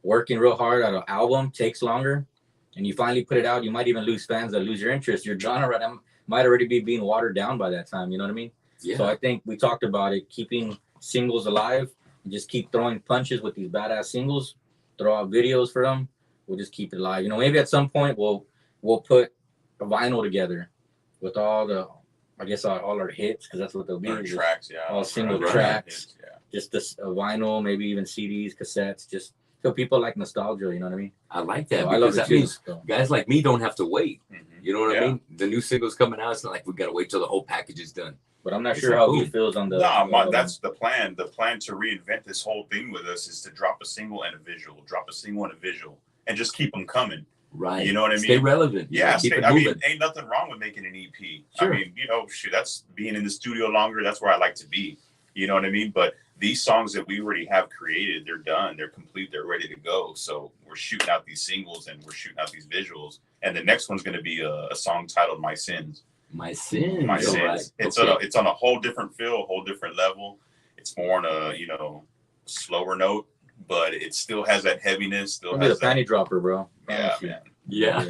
Working real hard on an album takes longer, and you finally put it out, you might even lose fans that lose your interest. Your genre might already be being watered down by that time. You know what I mean? Yeah. So I think we talked about it, keeping singles alive and just keep throwing punches with these badass singles, throw out videos for them. We'll just keep it alive. You know, maybe at some point we'll put a vinyl together with all the, I guess all our hits, because that's what they'll be. Tracks, all single tracks. Just this vinyl, maybe even CDs, cassettes. Just so people like nostalgia. You know what I mean? I like that. So I love it too. Means guys like me don't have to wait. You know what I mean? The new single's coming out. It's not like we got to wait till the whole package is done. But I'm not sure how he feels on the. No, that's the plan. The plan to reinvent this whole thing with us is to drop a single and a visual, and just keep them coming. Right. You know what I mean? Stay relevant. Yeah. Keep it I moving. mean, ain't nothing wrong with making an EP. Sure. I mean, you know, that's being in the studio longer. That's where I like to be. You know what I mean? But these songs that we already have created, they're done. They're complete. They're ready to go. So we're shooting out these singles and we're shooting out these visuals. And the next one's going to be a song titled My Sins. My Sins. My Sins. Right. It's on a whole different feel, a whole different level. It's more on a, you know, slower note, but it still has that heaviness. Still has the panty dropper, bro. Yeah, man. Yeah.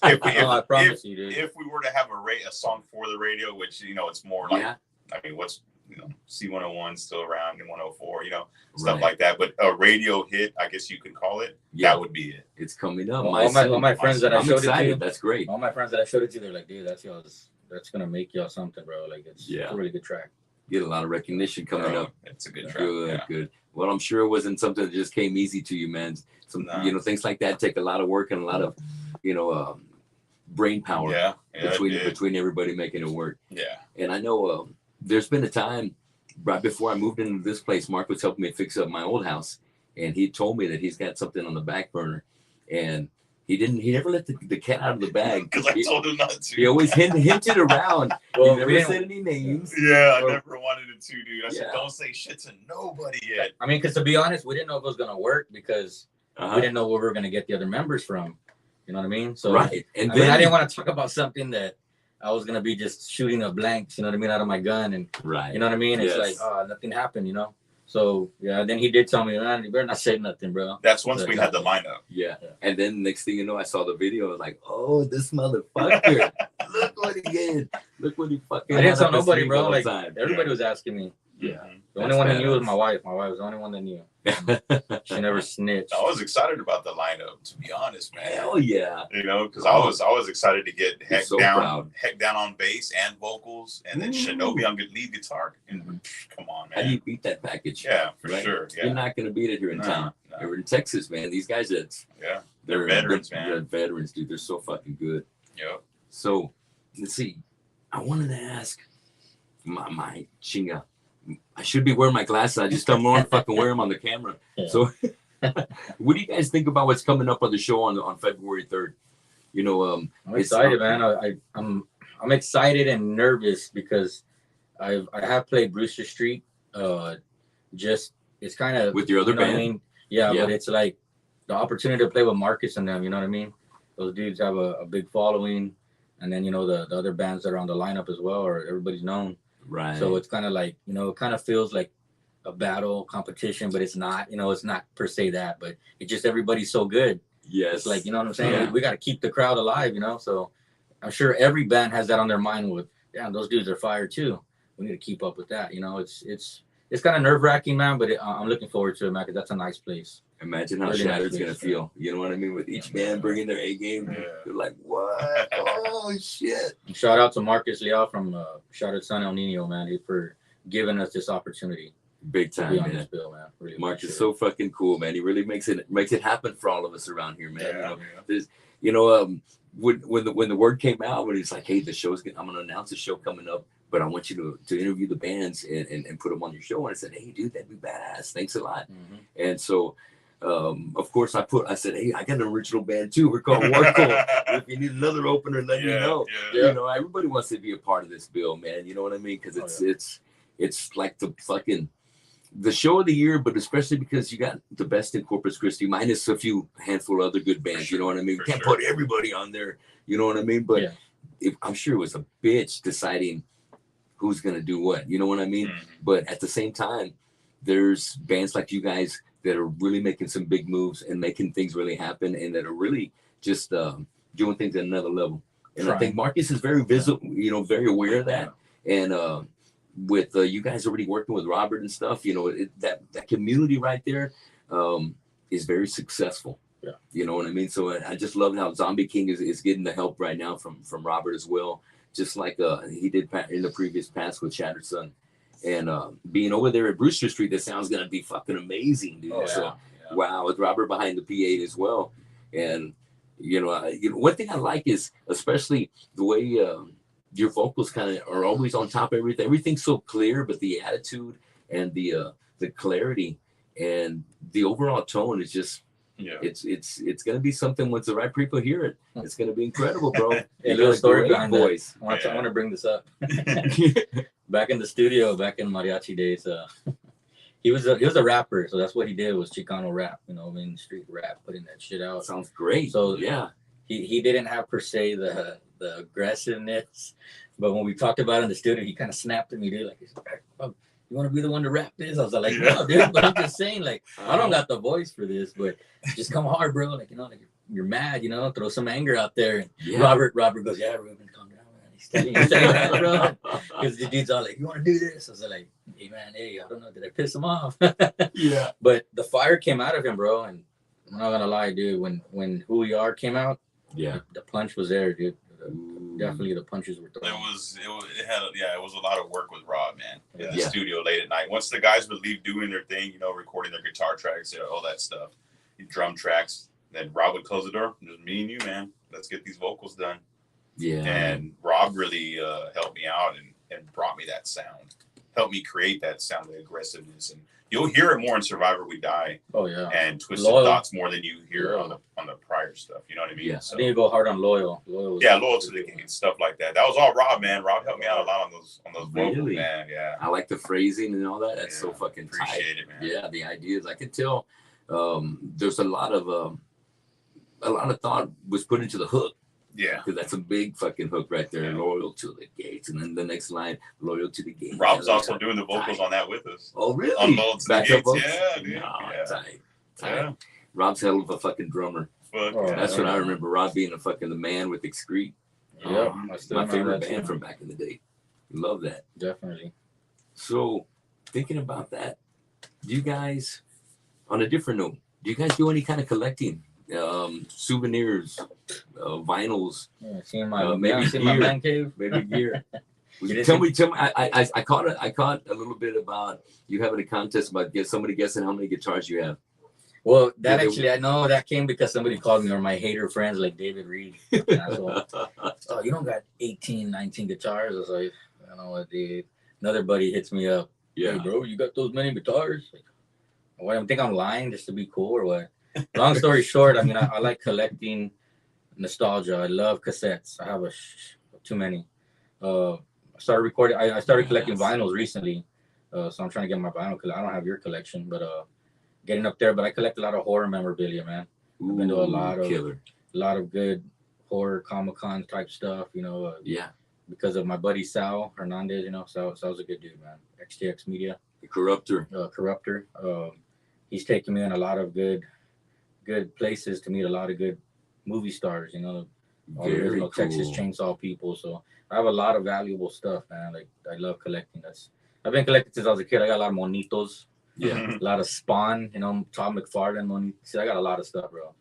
I promise you, dude. If we were to have a song for the radio, which, you know, it's more like, I mean, what's, you know, C101 still around and 104, you know, stuff like that. But a radio hit, I guess you could call it. That would be it. It's coming up. All my friends that I showed it to. That's great. All my friends that I showed it to, they're like, dude, that's gonna make y'all something, bro. Like it's a really good track. Get a lot of recognition coming up. It's a good track. Good. Well, I'm sure it wasn't something that just came easy to you, man. You know, things like that take a lot of work and a lot of, you know, brain power between everybody making it work. Yeah. And I know there's been a time right before I moved into this place, Mark was helping me fix up my old house, and he told me that he's got something on the back burner, and he never let the cat out of the bag. Because I told him not to. He always hinted around. Well, he never said any names. Yeah, I never wanted it to, dude. I said, don't say shit to nobody yet. I mean, because to be honest, we didn't know if it was going to work because we didn't know where we were going to get the other members from. You know what I mean? So, and then I didn't want to talk about something that I was going to be just shooting a blanks, you know what I mean, out of my gun. And, you know what I mean? It's like, nothing happened, you know? So yeah, then he did tell me, man, you better not say nothing, bro. That's once we had the lineup. Yeah. And then next thing you know, I saw the video. I was like, oh, this motherfucker. Look what he did. Look what he fucking I didn't had tell up his nobody, sleeve bro. the whole Like time. everybody was asking me. Yeah. The only one that knew was my wife. My wife was the only one that knew. She never snitched. I was excited about the lineup, to be honest, man. Hell yeah. You know, because I was excited to get Heck so down proud. on bass and vocals, and then Shinobi on lead guitar. And come on, man. How do you beat that package? Yeah, for right? sure. Yeah. You're not gonna beat it here in town. No. We're in Texas, man. These guys, they're veterans, man. They're veterans, dude. They're so fucking good. Yep. So let's see. I wanted to ask my chinga. I should be wearing my glasses. I just don't want to fucking wear them on the camera. Yeah. So, what do you guys think about what's coming up on the show on February 3rd? You know, I'm excited, man. I'm excited and nervous because I have played Brewster Street. Just it's kind of with your other band. I mean? Yeah, but it's like the opportunity to play with Marcus and them. You know what I mean? Those dudes have a big following, and then the other bands that are on the lineup as well, or everybody's known. Right. So it's kind of like, it kind of feels like a battle competition, but it's not, it's not per se that, but it's just everybody's so good. Yes. It's like, you know what I'm saying? Yeah. We got to keep the crowd alive, So I'm sure every band has that on their mind with, damn, those dudes are fire too. We need to keep up with that. It's kind of nerve wracking, man, but I'm looking forward to it, man, because that's a nice place. Imagine how really Shattered's going to feel. You know what I mean? With each band bringing their A game. You're like, what? Oh, shit. And shout out to Marcus Leal from Shattered San El Nino, man, for giving us this opportunity. Big time, man. This bill, man. Really Mark is so fucking cool, man. He really makes it happen for all of us around here, man. Yeah, when the word came out, when it's like, hey, I'm gonna announce a show coming up, but I want you to interview the bands and put them on your show. And I said, hey, dude, that'd be badass. Thanks a lot. Mm-hmm. And so, of course, I said, hey, I got an original band too. We're called Warco. If you need another opener, let me know. Yeah. Everybody wants to be a part of this bill, man. You know what I mean? Because it's like the show of the year, but especially because you got the best in Corpus Christi, minus a few handful of other good bands. You know what I mean? Can't put everybody on there. You know what I mean? But I'm sure it was a bitch deciding who's gonna do what. You know what I mean? Mm-hmm. But at the same time, there's bands like you guys that are really making some big moves and making things really happen, and that are really just doing things at another level. And I think Marcus is very visible, very aware of that. And with you guys already working with Robert and stuff, that community right there is very successful. Yeah. You know what I mean? So I just love how Zombie King is getting the help right now from Robert as well. Just like he did in the previous past with Shattered Sun. And being over there at Brewster Street, that sounds going to be fucking amazing, dude. Wow, with Robert behind the P8 as well. And, one thing I like is especially the way your vocals kind of are always on top of everything. Everything's so clear, but the attitude and the clarity and the overall tone is just, it's gonna be something once the right people hear it. It's gonna be incredible, bro. A little story behind voice. I want to bring this up. Back in the studio, back in mariachi days, he was a rapper, so that's what he did was Chicano rap. Street rap, putting that shit out. Sounds great. So he didn't have per se the aggressiveness, but when we talked about it in the studio, he kind of snapped at me, dude. Like, oh, you want to be the one to rap this? I was like, no, dude. But I'm just saying, like, I don't got the voice for this, but just come hard, bro. Like, like you're mad, throw some anger out there. And Robert goes, yeah, Ruben, calm down, man. He's telling that, bro. Because the dude's all like, you want to do this? I was like, hey, man, I don't know, did I piss him off? Yeah. But the fire came out of him, bro. And I'm not gonna lie, dude. When Who We Are came out, the punch was there, dude. Definitely the punches were thrown. It was a lot of work with Rob, man, in the studio late at night. Once the guys would leave doing their thing, recording their guitar tracks, all that stuff, drum tracks, then Rob would close the door. Just me and you, man. Let's get these vocals done. Yeah. And Rob really helped me out and brought me that sound. Helped me create that sound of aggressiveness, and you'll hear it more in Survivor We Die. Oh yeah. And Twisted Thoughts more than you hear on the prior stuff. You know what I mean? Yeah. So, I think you go hard on Loyal. Loyal to the Game, stuff like that. That was all Rob, man. Rob helped me out a lot on those vocals, man. Yeah. I like the phrasing and all that. That's so fucking appreciate it, man. Yeah, the ideas. I could tell there's a lot of thought was put into the hook. Yeah. Because that's a big fucking hook right there. Yeah. Loyal to the gates. And then the next line, loyal to the gates. Rob's also doing the vocals on that with us. Oh, really? On Loyal to the Backup Gates. vocals? Yeah, dude. No, Yeah. tight. Yeah. Rob's hell of a fucking drummer. Fuck Oh, yeah. That's what I remember. Rob being a fucking the man with Excrete. Yeah, Oh, I still my remember favorite that band too. from back in the day. Love that. Definitely. So, thinking about that, do you guys, on a different note, do you guys do any kind of collecting? Souvenirs, vinyls, Yeah, seeing my maybe see my gear. man cave. maybe gear. didn't Tell me. I caught a little bit about you having a contest about somebody guessing how many guitars you have. Well, that Yeah, actually, I know that came because somebody called me, or my hater friends like David Reed. So, oh, you don't got 18, 19 guitars? I was like, I don't know what, dude. Another buddy hits me up. Yeah. Hey, bro, you got those many guitars? Like, what, I think I'm lying just to be cool or what? Long story short, I mean, I like collecting nostalgia. I love cassettes. I have too many. I started collecting vinyls recently. So I'm trying to get my vinyl. I don't have your collection, but getting up there. But I collect a lot of horror memorabilia, man. I've been to a lot of good horror Comic-Con type stuff, you know. Yeah. Because of my buddy Sal Hernandez, you know. Sal's a good dude, man. XTX Media. The Corruptor. Corruptor. He's taken me in a lot of good places to meet a lot of good movie stars, you know. All the original Texas Chainsaw people. So I have a lot of valuable stuff, man. Like, I love collecting. I've been collecting since I was a kid. I got a lot of Monitos. Yeah. A lot of Spawn, you know, Todd McFarlane Monitos. See, I got a lot of stuff, bro.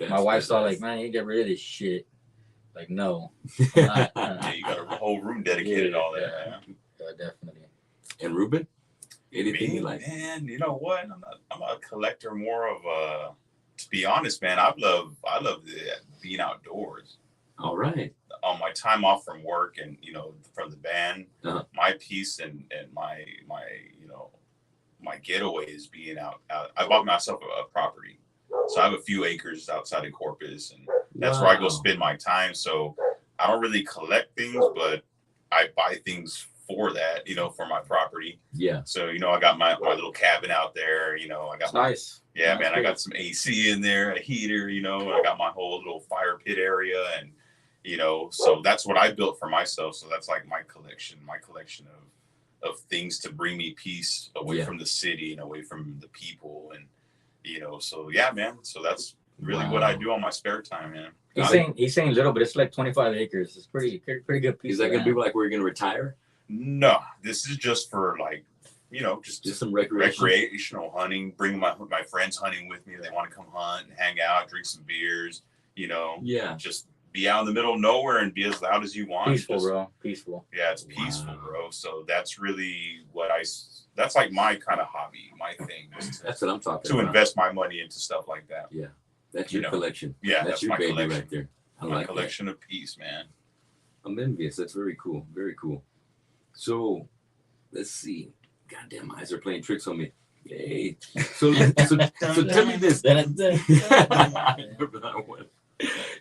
My wife's all like, man, you get rid of this shit. Like, no. Yeah, you got a whole room dedicated to all that, man. Yeah, definitely. And Ruben? Anything Me, you like? man, you know what? I'm a collector more of to be honest, man, I love being outdoors. All right. On my time off from work and, you know, from the band, my peace and my you know, my getaway is being out. I bought myself a property. So I have a few acres outside of Corpus, and that's where I go spend my time. So I don't really collect things, but I buy things for that, you know, for my property. Yeah. So, you know, I got my little cabin out there, you know, I got nice. Yeah, nice, man, cool. I got some AC in there, a heater, you know, I got my whole little fire pit area, and, you know, so that's what I built for myself. So that's like my collection of things to bring me peace away from the city and away from the people. And, you know, so yeah, man. So that's really what I do on my spare time, man. He's saying little, but it's like 25 acres. It's pretty good piece. Is that going to be like where you're going to retire? No, this is just for like, you know, just some recreational hunting. Bring my friends hunting with me. They want to come hunt and hang out, drink some beers, you know. Yeah. Just be out in the middle of nowhere and be as loud as you want. Peaceful, bro. Peaceful. Yeah, it's peaceful, bro. So that's really that's like my kind of hobby, my thing. That's what I'm talking about. To about. invest my money into stuff like that. Yeah. That's your collection. Yeah, that's your my baby collection right there. My collection of peace, man. I'm envious. That's very cool. Very cool. So, let's see. Goddamn, eyes are playing tricks on me. Hey. So tell me this.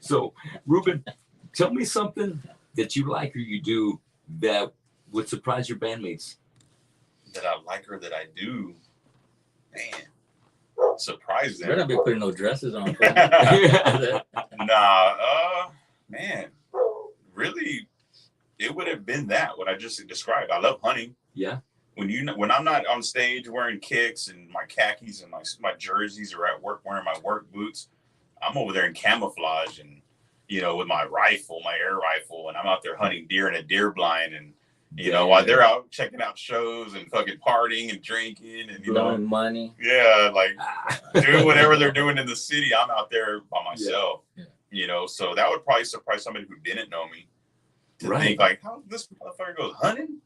So, Ruben, tell me something that you like or you do that would surprise your bandmates. That I like or that I do, man. Surprise them. Better not be putting no dresses on. Man. Really, it would have been that what I just described. I love hunting. Yeah. When I'm not on stage wearing kicks and my khakis and my jerseys, or at work wearing my work boots, I'm over there in camouflage and, you know, with my rifle, my air rifle, and I'm out there hunting deer in a deer blind, and you know, while they're out checking out shows and fucking partying and drinking and blowing money. Yeah, like doing whatever they're doing in the city, I'm out there by myself. Yeah. You know, so that would probably surprise somebody who didn't know me. To think like, how this motherfucker goes hunting?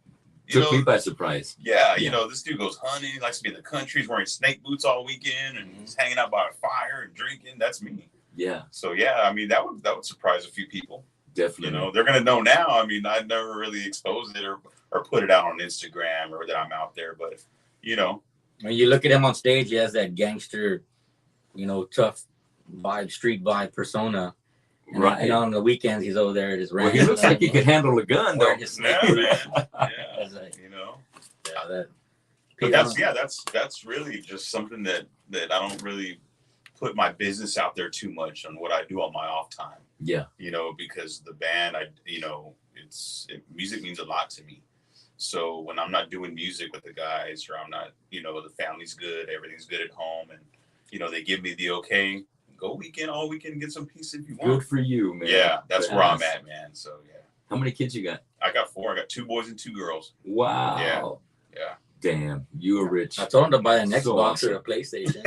Took me by surprise. Yeah, you know, this dude goes hunting, he likes to be in the country, he's wearing snake boots all weekend, and he's hanging out by a fire and drinking. That's me. Yeah. So yeah, I mean that would surprise a few people. Definitely. You know, they're gonna know now. I mean, I never really exposed it or put it out on Instagram or that I'm out there, but you know. When you look at him on stage, he has that gangster, you know, tough vibe, street vibe persona. And right. And on the weekends, he's over there just he looks like he could handle a gun, though. Yeah, man. Yeah. You know. Yeah, but that's really just something that I don't really put my business out there too much on what I do on my off time. Yeah. You know, because the band, music means a lot to me. So when I'm not doing music with the guys, or I'm not, the family's good, everything's good at home, and they give me the okay, go all weekend, get some peace if you want. Good for you, man. Yeah, that's where I'm at, man. So yeah. How many kids you got? I got 4. I got 2 boys and 2 girls. Wow. Yeah. Damn, you are rich. I told him to buy an Xbox awesome. or a PlayStation. He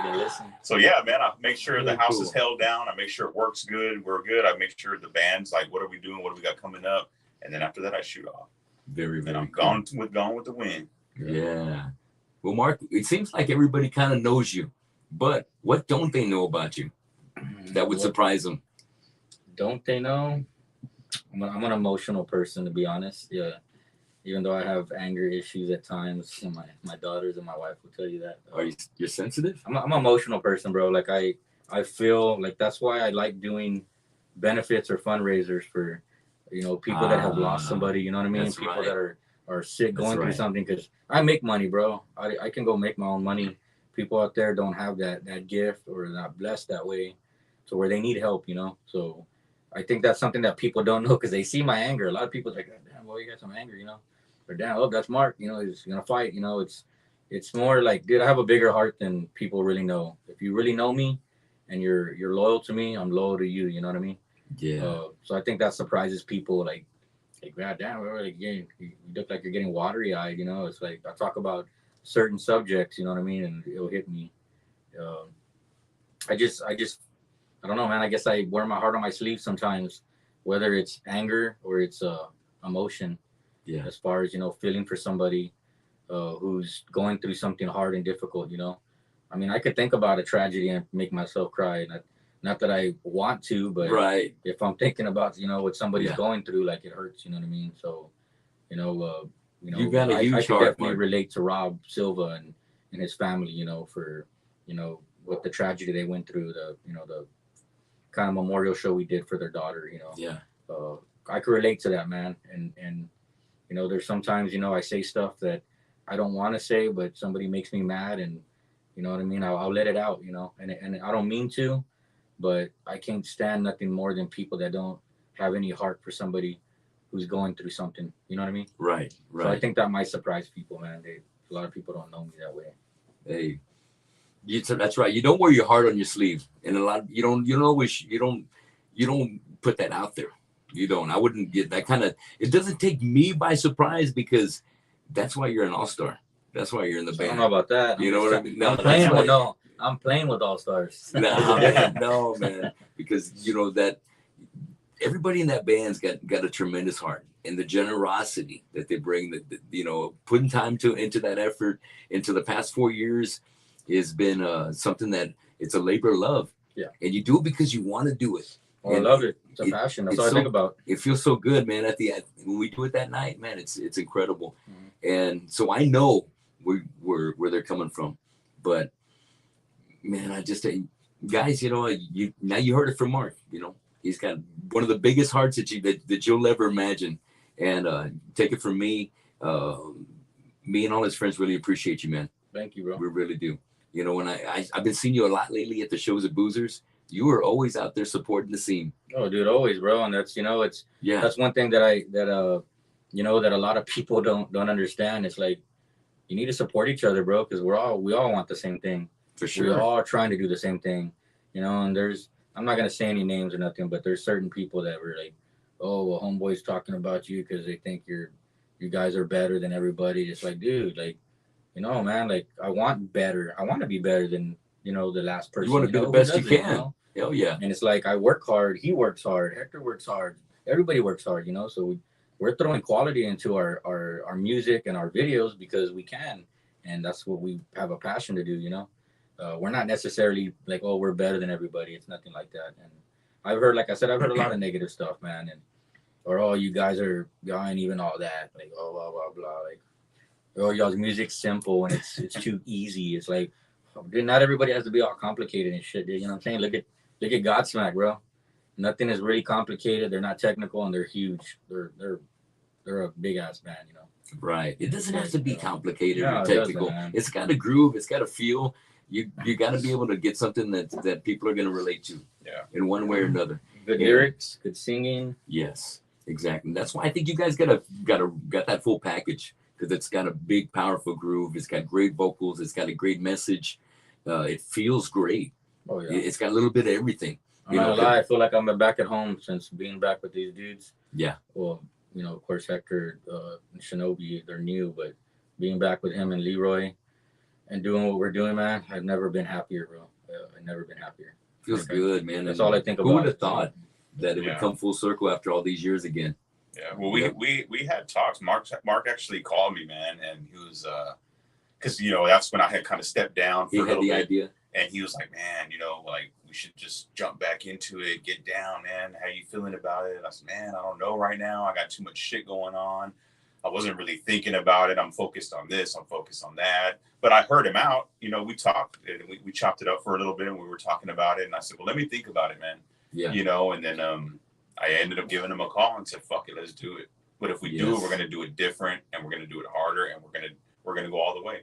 didn't listen. So yeah, man, I make sure Really the house cool. is held down. I make sure it works good. We're good. I make sure the band's like, what are we doing? What do we got coming up? And then after that, I shoot off. Very, very And I'm cool. gone with the wind. Yeah. Well, Mark, it seems like everybody kind of knows you, but what don't they know about you that would surprise them? Don't they know? I'm an emotional person, to be honest. Yeah. Even though I have anger issues at times, and my daughters and my wife will tell you that. Are you're sensitive? I'm an emotional person, bro. Like I feel like that's why I like doing benefits or fundraisers for, people that have lost somebody. You know what I mean? People right. that are sick, going through something. Because I make money, bro. I can go make my own money. People out there don't have that gift, or not blessed that way, to where they need help. So I think that's something that people don't know, because they see my anger. A lot of people are like, damn, boy, you got some anger, Or damn, oh, that's Mark. He's gonna fight. It's more like, dude, I have a bigger heart than people really know. If you really know me, and you're loyal to me, I'm loyal to you. You know what I mean? Yeah. So I think that surprises people. Like God damn, you look like you're getting watery eyed. It's like I talk about certain subjects. You know what I mean? And it'll hit me. I don't know, man. I guess I wear my heart on my sleeve sometimes, whether it's anger or it's emotion. Yeah. As far as feeling for somebody who's going through something hard and difficult. I mean, I could think about a tragedy and make myself cry. Not that I want to, but Right. if I'm thinking about what somebody's going through, like, it hurts. You know what I mean? So, You got a huge I could heart, definitely Mark. relate to Rob Silva and his family. For what the tragedy they went through. The kind of memorial show we did for their daughter. Yeah. I could relate to that, man. And there's sometimes I say stuff that I don't want to say, but somebody makes me mad, and you know what I mean. I'll let it out, and I don't mean to, but I can't stand nothing more than people that don't have any heart for somebody who's going through something. You know what I mean? Right. So I think that might surprise people, man. A lot of people don't know me that way. Hey, that's right. You don't wear your heart on your sleeve, and a lot you don't put that out there. You don't. I wouldn't get that kind of. It doesn't take me by surprise, because that's why you're an all-star. That's why you're in the band. I don't know about that. You know what I mean? I'm playing with all stars. No, man. Because that everybody in that band's got a tremendous heart, and the generosity that they bring, putting time into that effort into the past 4 years has been something that it's a labor of love. Yeah. And you do it because you want to do it. I love it. It's a passion. That's all I think about. It feels so good, man. When we do it that night, man, it's incredible. Mm-hmm. And so I know where they're coming from, but man, I just guys, now you heard it from Mark. He's got one of the biggest hearts that you'll ever imagine. And take it from me. Me and all his friends really appreciate you, man. Thank you, bro. We really do. When I've been seeing you a lot lately at the shows at Boozers. You are always out there supporting the scene. Oh, dude, always, bro. And that's that's one thing that a lot of people don't understand. It's like you need to support each other, bro, because we all want the same thing. For sure. We're all trying to do the same thing. And I'm not gonna say any names or nothing, but there's certain people that were like, oh, well, homeboy's talking about you because they think you guys are better than everybody. It's like, dude, like, man, like I want better. I want to be better than the last person. You want to be the best you can. Hell yeah. And it's like I work hard, he works hard, Hector works hard, everybody works hard, so we're throwing quality into our music and our videos because we can, and that's what we have a passion to do. We're not necessarily like, oh, we're better than everybody. It's nothing like that. And I've heard a lot of negative stuff, man, or oh, you guys ain't even all that, like, oh, blah blah blah, like, oh, y'all's music's simple and it's too easy. It's like, not everybody has to be all complicated and shit, dude. You know what I'm saying? Look at Godsmack, bro. Nothing is really complicated. They're not technical and they're huge. They're a big ass band, Right. It doesn't have to be complicated or technical. It's got a groove. It's got a feel. You got to be able to get something that people are going to relate to. Yeah. In one way or another. Good lyrics, good singing. Yes, exactly. That's why I think you guys got that full package, because it's got a big, powerful groove. It's got great vocals. It's got a great message. It feels great. Oh yeah. It's got a little bit of everything. I'm not gonna lie, I feel like I'm back at home since being back with these dudes. Yeah. Well, of course, Hector and Shinobi, they're new, but being back with him and Leroy and doing what we're doing, man, I've never been happier, bro. I've never been happier. Feels good, man. That's all I think about. Who would have thought that it would come full circle after all these years again? Yeah. Well, we had talks. Mark actually called me, man, and he was because that's when I had kind of stepped down for a little bit. Idea. And he was like, man, like we should just jump back into it, get down, man. How you feeling about it? And I said, man, I don't know right now. I got too much shit going on. I wasn't really thinking about it. I'm focused on this. I'm focused on that. But I heard him out. We talked and we chopped it up for a little bit and we were talking about it. And I said, well, let me think about it, man. Yeah. And then I ended up giving him a call and said, fuck it, let's do it. But if we do it, we're going to do it different and we're going to do it harder and we're going to go all the way.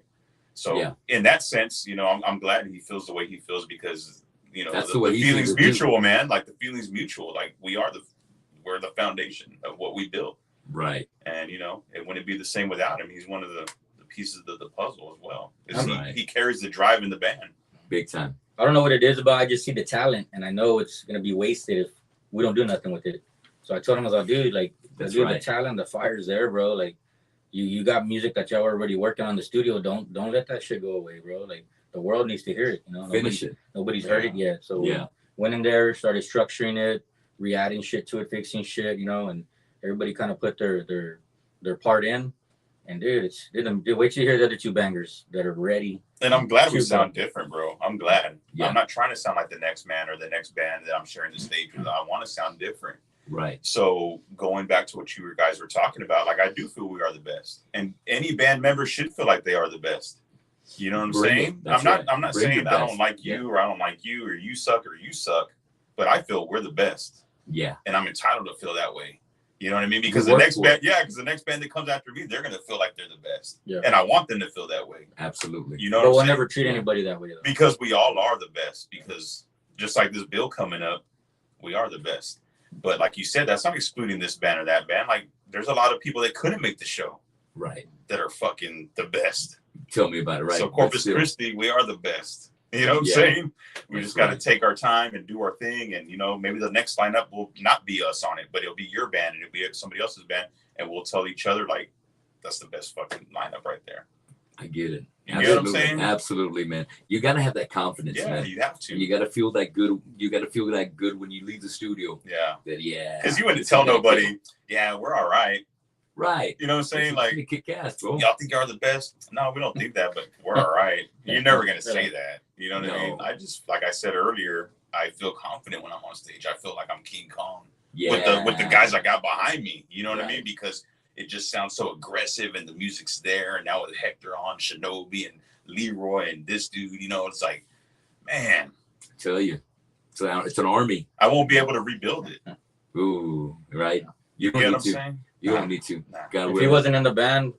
So in that sense, I'm glad he feels the way he feels because, the feeling's mutual, man. Like the feeling's mutual. Like we're the foundation of what we built. Right. And, it wouldn't be the same without him. He's one of the pieces of the puzzle as well. He carries the drive in the band. Big time. I don't know what it is about. I just see the talent and I know it's going to be wasted if we don't do nothing with it. So I told him, I was like, dude, like, the talent, the fire's there, bro. Like, you got music that y'all already working on in the studio. Don't let that shit go away, bro. Like the world needs to hear it. Finish it. Nobody's heard it yet. So went in there, started structuring it, re-adding shit to it, fixing shit, and everybody kind of put their part in. And dude, wait till you hear the other two bangers that are ready. And I'm glad we sound different, bro. I'm glad. Yeah. I'm not trying to sound like the next man or the next band that I'm sharing the stage with. I want to sound different. Right. So going back to what you guys were talking about, like I do feel we are the best, and any band member should feel like they are the best. You know what I'm saying? I'm not saying I don't like you or I don't like you or you suck, but I feel we're the best. Yeah. And I'm entitled to feel that way. You know what I mean? Because the next band that comes after me, they're gonna feel like they're the best. Yeah. And I want them to feel that way. Absolutely. But we'll never treat anybody that way though. Because we all are the best. Because just like this bill coming up, we are the best. But like you said, that's not excluding this band or that band. Like there's a lot of people that couldn't make the show. Right. That are fucking the best. Tell me about it, right? So Corpus Christi, we are the best. You know what I'm saying? We just got to take our time and do our thing. And, maybe the next lineup will not be us on it, but it'll be your band and it'll be somebody else's band. And we'll tell each other, like, that's the best fucking lineup right there. I get it. You know what I'm saying? Absolutely, man. You got to have that confidence, man. Yeah, you have to. And you got to feel that good. You got to feel that good when you leave the studio. Yeah. Because you wouldn't tell nobody, we're all right. Right. You know what I'm saying? Like, kick ass, bro. Y'all think y'all the best? No, we don't think that, but we're all right. You're never going to say that. You know what I mean? I just, like I said earlier, I feel confident when I'm on stage. I feel like I'm King Kong with the guys I got behind me. You know what I mean? Because it just sounds so aggressive and the music's there. And now with Hector on, Shinobi and Leroy and this dude, it's like, man. I tell you, it's an army. I won't be able to rebuild it. Ooh, right. You know what I'm saying? You don't need to. If he wasn't in the band,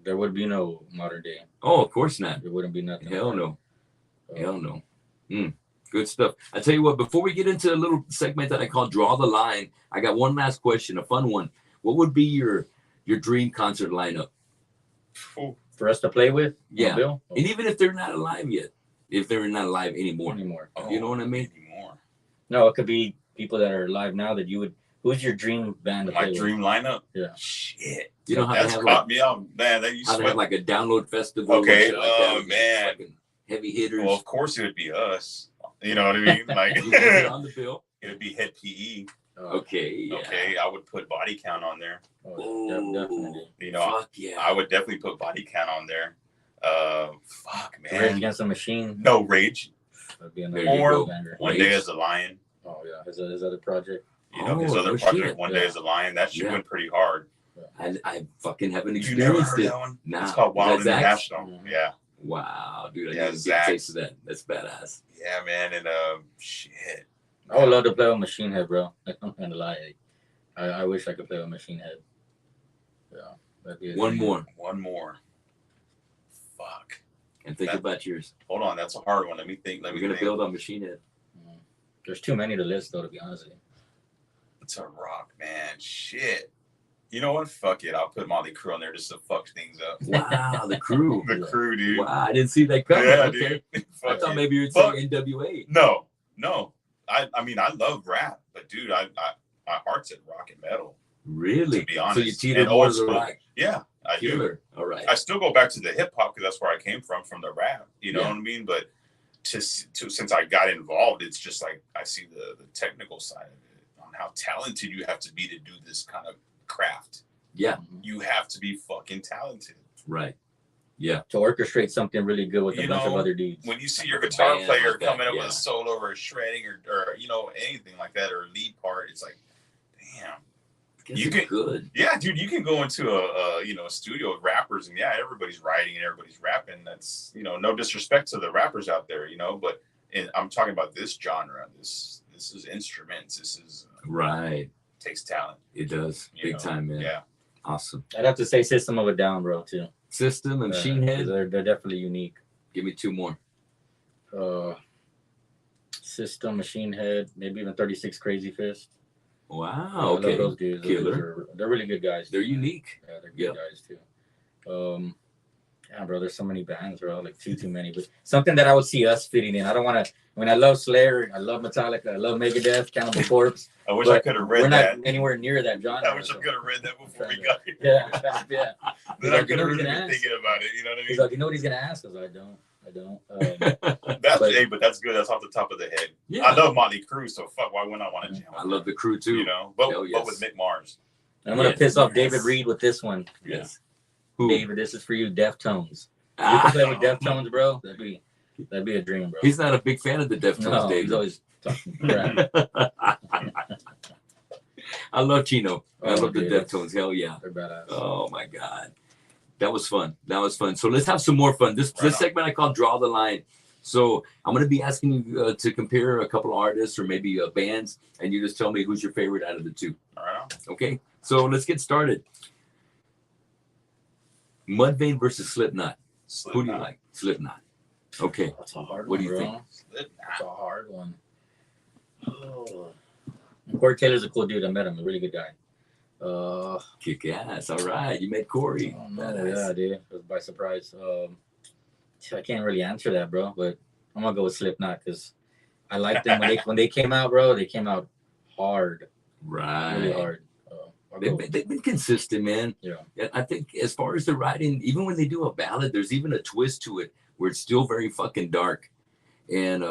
there would be no Modern Day. Oh, of course not. There wouldn't be nothing. Hell no. Hell no. Good stuff. I tell you what, before we get into a little segment that I call Draw the Line, I got one last question, a fun one. What would be your dream concert lineup? For us to play with? Yeah. Bill? And even if they're not alive yet, if they're not alive anymore. You know what I mean? No, it could be people that are alive now that you would. Who's your dream band to play with? My dream lineup? Yeah. Shit. You know how that's to have caught me out, man. That you have like a download festival. Okay. Like man. Heavy hitters. Well, of course it would be us. You know what I mean? Like on the bill. It would be Head PE. Okay. Yeah. Okay. I would put Body Count on there. Oh, definitely. I would definitely put Body Count on there. Fuck, man. Rage Against the Machine. No, Rage. That'd be another or One Day as a Lion. Oh yeah, his other project. His other project, One Day as a Lion. That shit went pretty hard. I fucking haven't experienced it. You never heard that one? Nah. It's called Wild International. Yeah. Wow, dude. I got a taste of that. That's badass. Yeah, man. And shit. I would love to play with Machine Head, bro. I'm not gonna lie. I wish I could play with Machine Head. Yeah. One more. Fuck. And think about yours. Hold on, that's a hard one. Let me think. We're gonna build on Machine Head. There's too many to list, though, to be honest with you. It's a rock, man. Shit. You know what? Fuck it. I'll put Motley Crue on there just to fuck things up. Wow, the Crew. The Crew, dude. Wow, I didn't see that coming. Yeah, Okay. dude. I thought maybe you'd Fuck. say NWA. No. I mean, I love rap, but dude, my heart's at rock and metal. Really? To be honest. So you teeter And more old to the school. rock. Yeah, I do. Killer. All right. I still go back to the hip hop because that's where I came from the rap. You know Yeah. what I mean? But since I got involved, it's just like I see the technical side of it, on how talented you have to be to do this kind of craft. Yeah. You have to be fucking talented. Right. Yeah. To orchestrate something really good with a bunch of other dudes. When you see your guitar band player like that, coming up yeah. with a solo or shredding or anything like that, or a lead part, it's like, damn. You can good. Yeah, dude, you can go into a studio with rappers and everybody's writing and everybody's rapping. That's, no disrespect to the rappers out there, but I'm talking about this genre. This is instruments. This is Right. Takes talent. It does. Big time, man. Yeah. Awesome. I'd have to say System of a Down, bro, too. System and Machine Head. They're definitely unique. Give me two more. System, Machine Head, maybe even 36 Crazy Fist. Wow. I love Okay. those dudes. Killer. They're really good guys. They're unique. Yeah, they're good guys too. Yeah, bro, there's so many bands, bro. Like too many. But something that I would see us fitting in. I don't want to. I mean, I love Slayer. I love Metallica. I love Megadeth. Cannibal Corpse. I wish I could have read We're that. not anywhere near that genre. I wish I could have read that before we got here. Yeah, yeah. Then I could have really been thinking about it. You know what I He's mean? like, you know what he's gonna ask? I was like, I don't. But that's good. That's off the top of the head. Yeah. I love Motley Crue, so fuck, why wouldn't I want to jam? I love the Crew too. But Hell yes. with Mick Mars. And I'm gonna Yes, piss off yes. David Reed with this one. Yes. Who? David, this is for you, Deftones. You Ah, can play with Deftones, bro. That'd be a dream, bro. he's not a big fan of the Deftones, no, David. he's always talking crap. I love Chino. I Oh, love the dude, Deftones. Hell yeah. They're badass. Oh my God. That was fun. So let's have some more fun. This segment I call Draw the Line. So I'm going to be asking you to compare a couple of artists or maybe bands, and you just tell me who's your favorite out of the two. All right. Okay. So let's get started. Mudvayne versus Slipknot. Who do you like? Slipknot. Okay. That's a hard What one, do you bro. think? That's a hard one. Oh. Corey Taylor's a cool dude. I met him. A really good guy. Kick ass. All right. You met Corey. Oh, no, yeah, dude. It was by surprise. I can't really answer that, bro. But I'm gonna go with Slipknot because I liked them when they came out, bro. They came out hard, really Right. hard. They've been consistent, man. Yeah. And I think as far as the writing, even when they do a ballad, there's even a twist to it where it's still very fucking dark. And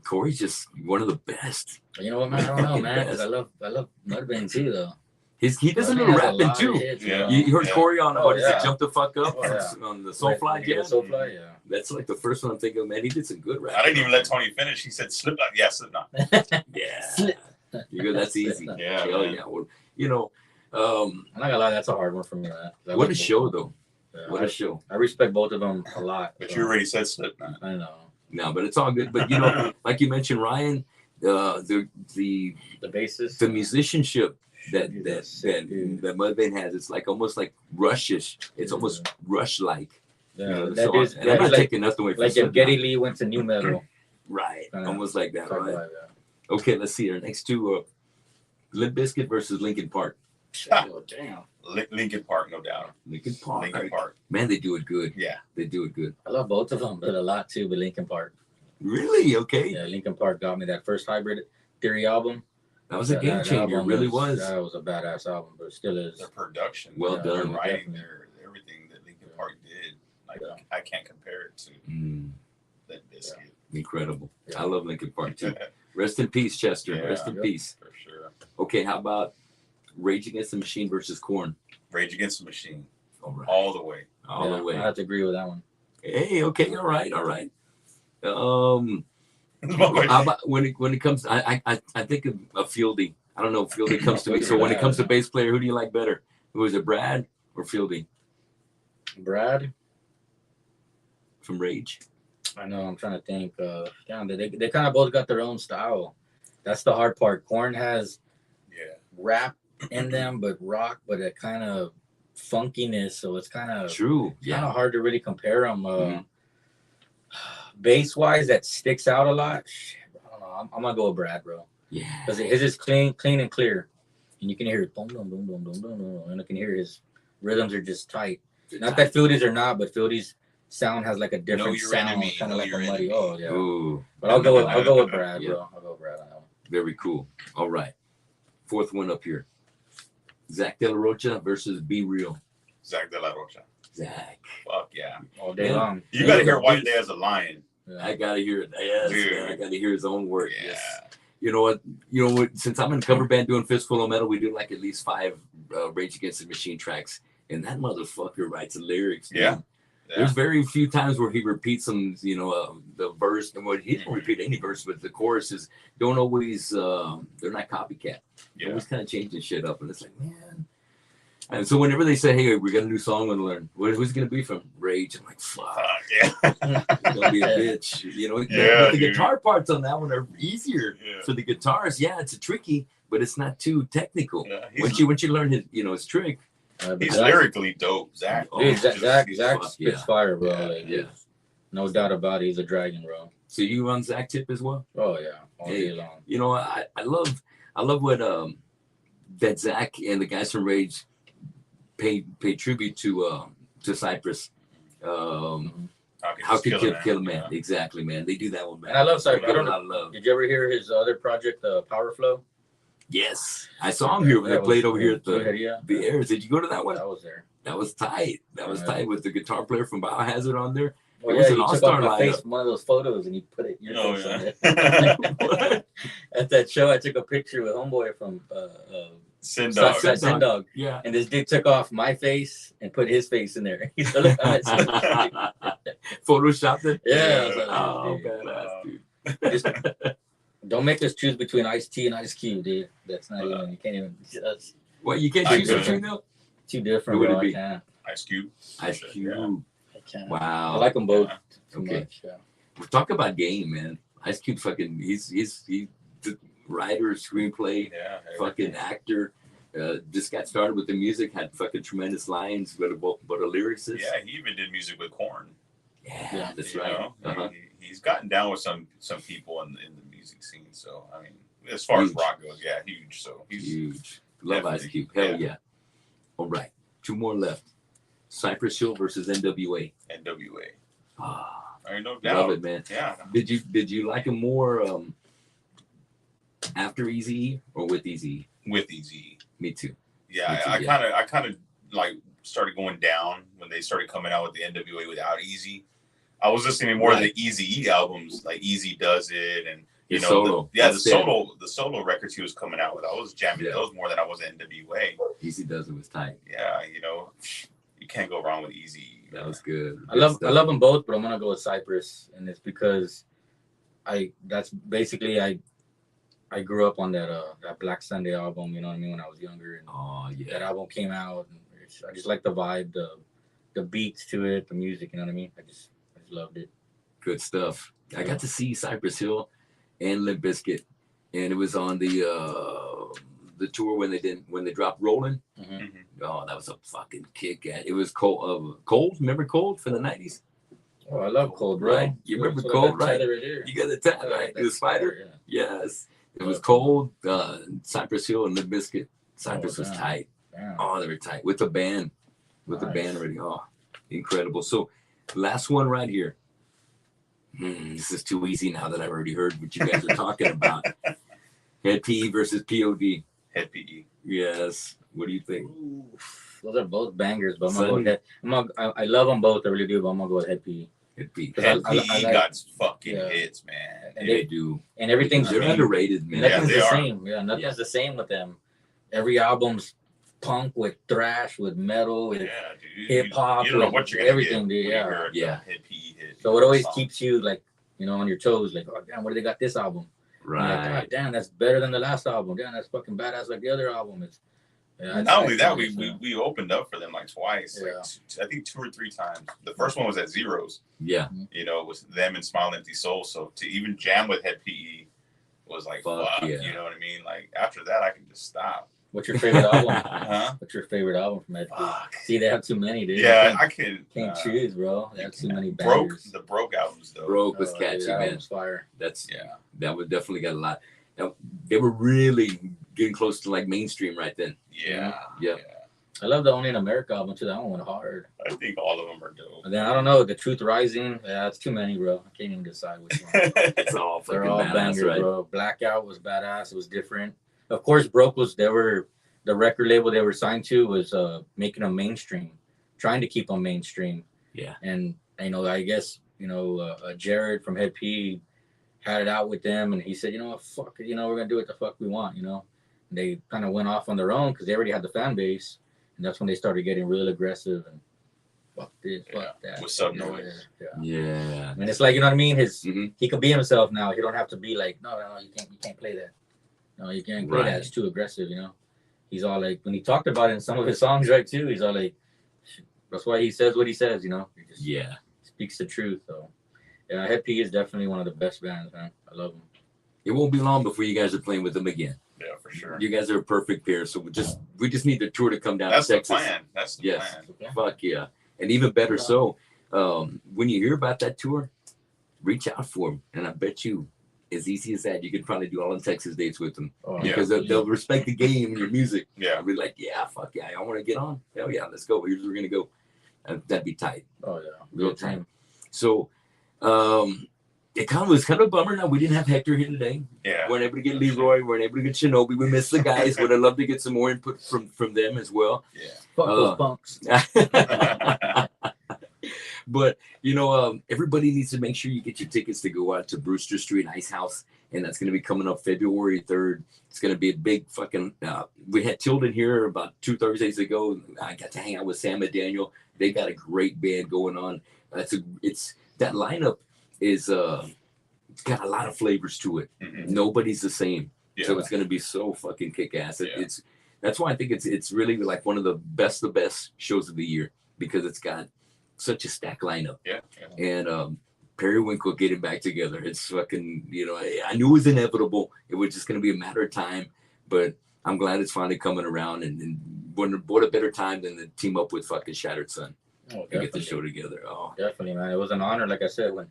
Corey's just one of the best. You know what, man? I don't know, man. Because I love Mudvayne too, though. He does a Mudvayne little has rapping lot of too. hits, Yeah. You heard Corey on Oh, what is yeah. it? Jump the fuck up Oh, yeah. on the Soulfly Yeah, jam. Soulfly, yeah. That's like the first one I'm thinking of. Man, he did some good rap. I didn't even let Tony finish. He said Slipknot. Yeah, Slipknot. Yeah. You go, that's easy. Yeah, Hell man. yeah. Well, I'm not gonna lie, that's a hard one for me, man. what I like a both show of them. though. Yeah, What a show. I respect both of them a lot. But so, you already said Slipknot. I know. No, but it's all good. But like you mentioned, Ryan, the bassist. the musicianship that Dude, that that's sick, dude. that Mudvayne has, it's like almost like Rushish. It's almost Rush like. Yeah, So that is and I'm not like, taking nothing away from like if Slipknot. Geddy Lee went to new metal. Right. Kinda Almost like that, Talk right? about Okay, let's see. Our next two Limp Bizkit versus Linkin Park. that. Oh, damn. Linkin Park, no doubt. Linkin Park. Linkin Park. Man, they do it good. Yeah. They do it good. I love both of them, but a lot too. But Linkin Park. Really? Okay. Yeah, Linkin Park got me that first Hybrid Theory album. That was a game That changer. It album really was. That was a badass album, but it still is. Their production. Well their done. writing, everything that Linkin Park did. Like, Yeah. I can't compare it to Limp Bizkit. Incredible. Yeah. I love Linkin Park too. Rest in peace, Chester. Yeah. Rest in Yep. peace. For sure. Okay, how about Rage Against the Machine versus Korn? Rage Against the Machine. All right. All the way. All the I way. have to agree with that one. Hey, okay, all right. How about when it comes? I think of Fieldy. I don't know. Fieldy comes to me. So when it comes to bass player, who do you like better? Who is it, Brad or Fieldy Brad. from Rage? I know. I'm trying to think. Damn, they kind of both got their own style. That's the hard part. Korn has rap in them, but rock, but a kind of funkiness. So it's kind of True. kind Yeah. of hard to really compare them. Mhm. bass wise that sticks out a lot. Shit, I don't know. I'm gonna go with Brad, bro. Yeah. Because his is clean and clear, and you can hear it boom, boom, boom, boom, boom, boom, boom, and I can hear his rhythms are just tight. Not that Fieldy's are not, but Fieldy's sound has like a different sound, kind of like a muddy. Oh yeah. Ooh. But I'll go with Brad, bro. I'll go with Brad on that one. Very cool. All right. Fourth one up here. Zach De La Rocha versus Be Real. Zach De La Rocha. Zach. Fuck yeah. All day long. You gotta hear White Day as a Lion. Yeah. I gotta hear it. Yes, Dude. I gotta hear his own work. Yeah. Yes. You know what? Since I'm in a cover band doing Fistful of Metal, we do like at least 5 Rage Against the Machine tracks, and that motherfucker writes the lyrics. Dude. Yeah. There's very few times where he repeats them. The verse, and he don't repeat any verse, but the choruses don't always. They're not copycat. They're always kind of changing shit up, and it's like, man. And so whenever they say, "Hey, we got a new song to learn," who's it gonna be from? Rage. I'm like, fuck. Yeah. It's gonna be a bitch. Yeah, the guitar parts on that one are easier for the guitars. Yeah, it's tricky, but it's not too technical. Yeah, once you learn his trick. He's lyrically dope, Zach. Dude, Zach spits fire, bro. Yeah. No doubt about it. He's a dragon, bro. So you on Zach tip as well? Oh yeah, all day long. You know, I love what that Zach and the guys from Rage pay tribute to Cypress. How could kill a man? Yeah. Exactly, man. They do that one, man. And I love Cypress. I don't know. Did you ever hear his other project, Power Flow? Yes, I saw him here when they played over here at the Airs. Did you go to that one? I was there. That was tight. That was tight with the guitar player from Biohazard on there. Well, yeah, he took off my face, one of those photos, and he put it your face on it. At that show, I took a picture with homeboy from Sin Dog. Yeah. And this dude took off my face and put his face in there. Photoshopped it? Yeah. Oh, badass, dude. Don't make us choose between Ice-T and Ice Cube, dude. That's not even, you can't even. What, you can't choose between them? Too different, bro. I can't. Ice Cube. Ice Cube. Yeah. I can't. Wow. I like them both too much. Yeah. We're talking about game, man. Ice Cube fucking, he's the writer, screenplay, fucking actor. Just got started with the music, had fucking tremendous lines, but a lyricist. Yeah, he even did music with Korn. Yeah, that's right. Uh-huh. He's gotten down with some people in the music scene. So I mean, as far as rock goes, huge. So he's huge. Love Ice Cube. Hell yeah. All right, 2 more left. Cypress Hill versus NWA. I no doubt. Love it, man. Yeah. Did you like him more after Eazy or with Eazy? With Eazy. Me too. Yeah, I kind of like started going down when they started coming out with the NWA without Eazy. I was listening more to the Eazy-E albums, like Easy Does It, and the solo records he was coming out with. I was jamming those more than I was NWA. Easy Does It was tight. Yeah, you can't go wrong with Eazy. That was good. I love them both, but I'm gonna go with Cypress, and it's because I grew up on that Black Sunday album. You know what I mean? When I was younger, and that album came out, and I just like the vibe, the beats to it, the music. You know what I mean? I just loved it. Good stuff. I got to see Cypress Hill and Limp Bizkit, and it was on the tour when they dropped Rollin'. Mm-hmm. Oh, that was a fucking kick. It was Cold. Remember Cold from the 90s? Oh, I love Cold, bro. Right? You remember Cold, right? You got the tag, right? The Spider. Yes. It was Cold. Cypress Hill and Limp Bizkit. Cypress was tight. Damn. Oh, they were tight with the band. The band already. Oh, incredible. So, last one right here. This is too easy now that I've already heard what you guys are talking about. Head PE versus POD. Head PE. Yes. What do you think? Ooh, those are both bangers, but I'm gonna go with Head. I love them both. I really do, but I'm gonna go with Head PE. Head PE. Head PE got fucking hits, man. And they do. And everything's they're underrated, man. Nothing's the same. Yeah, nothing's the same with them. Every album's punk with thrash, with metal, with hip hop, you don't know what you're everything, dude. Yeah. Head PE hit. So it always keeps you like, on your toes. Like, oh damn, what do they got this album? Right. Like, God damn, that's better than the last album. Damn, that's fucking badass like the other album. Not only that, we opened up for them like twice. Yeah. Like I think 2 or 3 times. The first one was at Zeros. Yeah. It was them and Smile Empty Soul. So to even jam with Head PE was like, fuck, you know what I mean? Like after that, I can just stop. What's your favorite album? Huh? What's your favorite album from Ed P? Fuck. See, they have too many, dude. Yeah, I can't choose, bro. They have too many Broke, bangers. the Broke albums though. Broke was Oh, catchy, dude, that man. was fire. That's Yeah. That would definitely got a lot. Now, they were really getting close to like mainstream right then. Yeah. Yeah. I love the Only in America album too. That one went hard. I think all of them are dope. And then I don't know, The Truth Rising. Yeah, it's too many, bro. I can't even decide which one. It's all fucking They're all badass, bangers, right? bro. Blackout was badass. It was different. Of course, Broke was. They were the record label they were signed to was making them mainstream, trying to keep them mainstream. Yeah. And I guess Jared from Head P had it out with them, and he said, fuck it, we're gonna do what the fuck we want, And they kind of went off on their own because they already had the fan base, and that's when they started getting real aggressive and fuck this, fuck that. With Sub Noise. Yeah. And it's like, you know what I mean? Mhm. He could be himself now. He don't have to be like, no, you can't play that. No, you can't play Right. that. It's too aggressive, He's all like, when he talked about it in some of his songs, right, too, he's all like, that's why he says what he says, He just speaks the truth. So, yeah, Head P is definitely one of the best bands, man. I love him. It won't be long before you guys are playing with them again. Yeah, for sure. You guys are a perfect pair. So we just need the tour to come down That's to the Texas. plan. That's the Yes. plan. Fuck yeah. And even better so, when you hear about that tour, reach out for them. And I bet you, as easy as that, you can probably do all the Texas dates with them. Oh, Yeah. Because they'll respect the game and your music. Yeah. I'll be like, yeah, fuck yeah, I want to get on. Hell yeah, let's go. Here's where we're going to go. That'd be tight. Oh, yeah. Real time. So it was kind of a bummer. Now, we didn't have Hector here today. Yeah. Weren't able to get Leroy. Weren't able to get Shinobi. We missed the guys. Would have loved to get some more input from them as well. Yeah. Fuck those punks. But everybody needs to make sure you get your tickets to go out to Brewster Street Ice House, and that's going to be coming up February 3rd. It's going to be a big fucking. We had Tilden here about 2 Thursdays ago. I got to hang out with Sam and Daniel. They got a great band going on. It's that lineup is it's got a lot of flavors to it. Mm-hmm. Nobody's the same, Yeah. so it's going to be so fucking kick ass. Yeah. That's why I think it's really like one of the best shows of the year, because it's got such a stacked lineup. Yeah. And Periwinkle getting back together. It's fucking, I knew it was inevitable. It was just going to be a matter of time, but I'm glad it's finally coming around. And what a better time than to team up with fucking Shattered Sun Oh, and get the show together. Oh, definitely, man. It was an honor. Like I said, when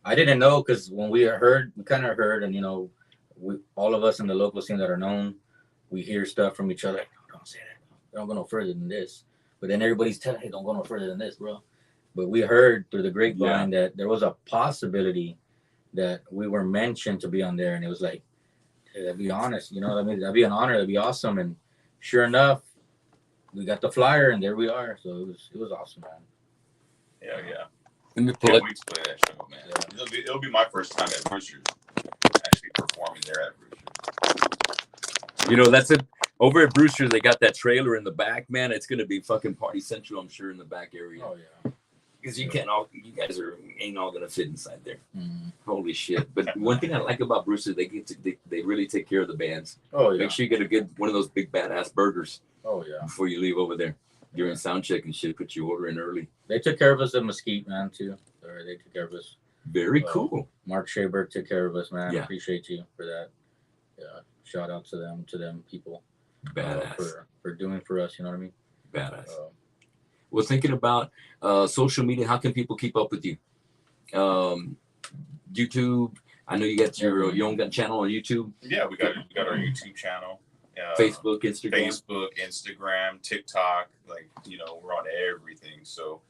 I didn't know, because when we kind of heard, and we all of us in the local scene that are known, we hear stuff from each other. Like, don't say that. Don't go no further than this. But then everybody's telling, hey, don't go no further than this, bro. But we heard through the grapevine that there was a possibility that we were mentioned to be on there, and it was like, hey, that'd be honest, that'd be an honor, that'd be awesome. And sure enough, we got the flyer, and there we are. So it was awesome, man. Yeah. let me Can't wait to play that show, man. Yeah. It'll be my first time at Brewster's, actually performing there at Brewster's. That's it. Over at Brewster, they got that trailer in the back, man. It's gonna be fucking party central, I'm sure, in the back area. Oh yeah. Because you guys ain't all gonna fit inside there. Mm. Holy shit! But one thing I like about Brewster, they really take care of the bands. Oh yeah. Make sure you get one of those big badass burgers Oh yeah. before you leave over there during sound check and shit. Put your order in early. They took care of us at Mesquite, man, too. They took care of us. Very cool. Mark Shaberg took care of us, man. Yeah. Appreciate you for that. Yeah. Shout out to them people. Badass. For doing for us, you know what I mean? Badass. Well, thinking about social media, how can people keep up with you? YouTube. I know you got your own channel on YouTube. Yeah, we got our YouTube channel. Facebook, Instagram, TikTok, we're on everything. So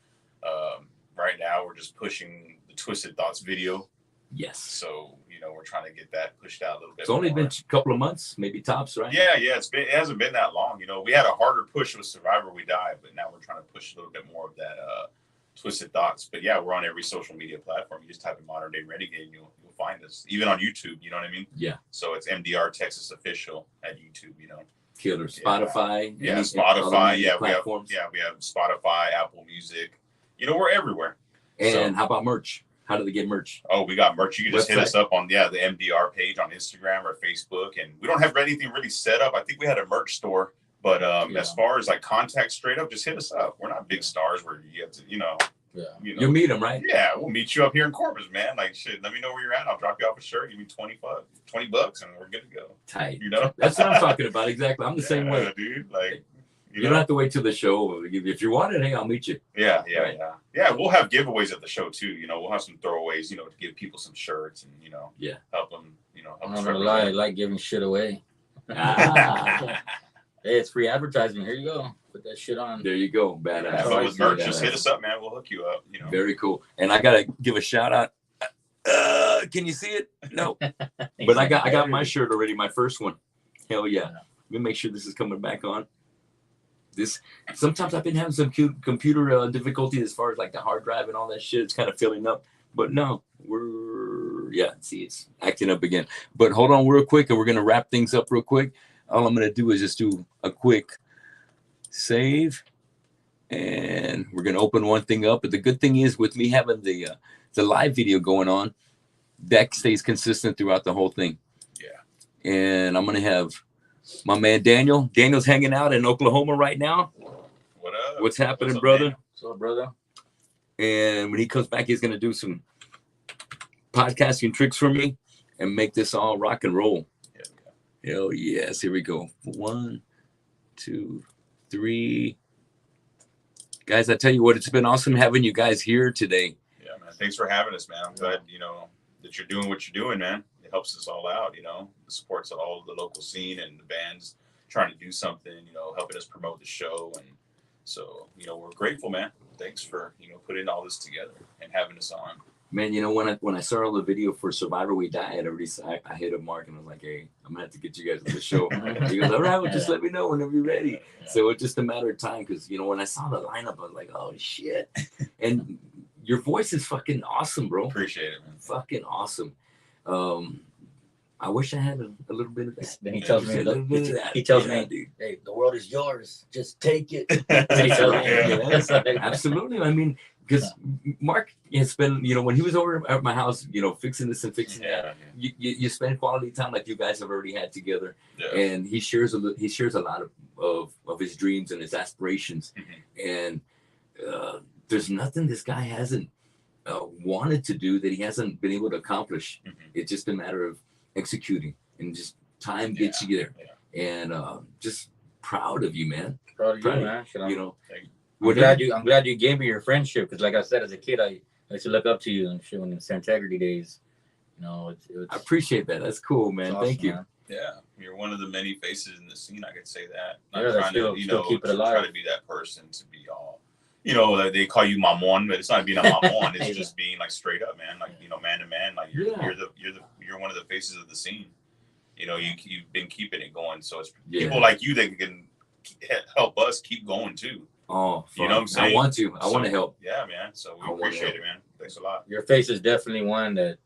right now we're just pushing the Twisted Thoughts video. Yes. So, we're trying to get that pushed out a little bit. It's only more. been a couple of months, maybe tops, right? Yeah. It hasn't been that long. We had a harder push with Survivor We Die, but now we're trying to push a little bit more of that Twisted Thoughts. But yeah, we're on every social media platform. You just type in Modern Day Renegade and you'll find us. Even on YouTube, you know what I mean? Yeah. So it's MDR Texas Official at YouTube, Killer. Spotify. Yeah, any Spotify. Yeah, platforms. we have Spotify, Apple Music. We're everywhere. And how about merch? How do they get merch? Oh, we got merch. You can just hit Website? us up on the MDR page on Instagram or Facebook. And we don't have anything really set up. I think we had a merch store, but as far as like contact straight up, just hit us up. We're not big stars where you have to, Yeah. You know, You'll meet him, right? yeah, we'll meet you up here in Corpus, man. Like, shit, let me know where you're at. I'll drop you off a shirt. Give me $20, and we're good to go. Tight. You know, That's what I'm talking about. Exactly. I'm the same way, dude. Like, you don't have to wait till the show. If you want it, hey, I'll meet you. Yeah. We'll have giveaways at the show too. You know, we'll have some throwaways. You know, to give people some shirts and help them. I'm not gonna lie, I like giving shit away. Ah, Hey, it's free advertising. Here you go. Put that shit on. there you go. Badass. Yeah, but with merch, just Badass. hit us up, man. We'll hook you up. You know, Very cool. And I gotta give a shout out. Can you see it? No. But I got my shirt already. My first one. Hell yeah. Let me make sure this is coming back on. This sometimes I've been having some computer difficulty as far as like the hard drive and all that shit. It's kind of filling up. But no, see, it's acting up again. But hold on real quick, and we're gonna wrap things up real quick. All I'm gonna do is just do a quick save, and we're gonna open one thing up. But the good thing is, with me having the live video going on, that stays consistent throughout the whole thing. Yeah. And I'm gonna have my man Daniel. Daniel's hanging out in Oklahoma right now. What up? What's happening, What's up, brother? Daniel? So, brother. And when he comes back, he's gonna do some podcasting tricks for me and make this all rock and roll. Hell yes. Here we go. 1, 2, 3. Guys, I tell you what, it's been awesome having you guys here today. Yeah, man. Thanks for having us, man. I'm glad, that you're doing what you're doing, man. It helps us all out, It supports all of the local scene and the bands trying to do something, helping us promote the show. And so, we're grateful, man. Thanks for, putting all this together and having us on. Man, when I saw the video for Survivor We Die, I hit up Mark and I was like, hey, I'm gonna have to get you guys to the show. He goes, all right, well, just let me know whenever you're ready. So it's just a matter of time because when I saw the lineup, I was like, oh shit. And your voice is fucking awesome, bro. Appreciate it, man. Fucking awesome. I wish I had a little bit of that. Then he tells me, Dude. hey, the world is yours. Just take it. Absolutely. I mean, because Mark has been, when he was over at my house, fixing this and fixing that, you spend quality time like you guys have already had together. Yeah. And he shares a lot of his dreams and his aspirations. And there's nothing this guy hasn't wanted to do that he hasn't been able to accomplish. It's just a matter of executing, and just time gets you there. And just proud of you, man. Proud of you, man. I'm glad you gave me your friendship, because like I said, as a kid, I used to look up to you and shit when it's Integrity days. I appreciate that. That's cool, man. Awesome, thank you. Man. Yeah, you're one of the many faces in the scene. I could say that. Trying to keep it alive. Try to be that person, to be all. They call you mamon, but it's not being a mamon. It's just being like straight up, man. Like man to man. Like you're one of the faces of the scene. You've been keeping it going. So it's people like you that can help us keep going too. Oh, you know what I'm saying? I want to help. Yeah, man. So we appreciate it, man. Thanks a lot. Your face is definitely one that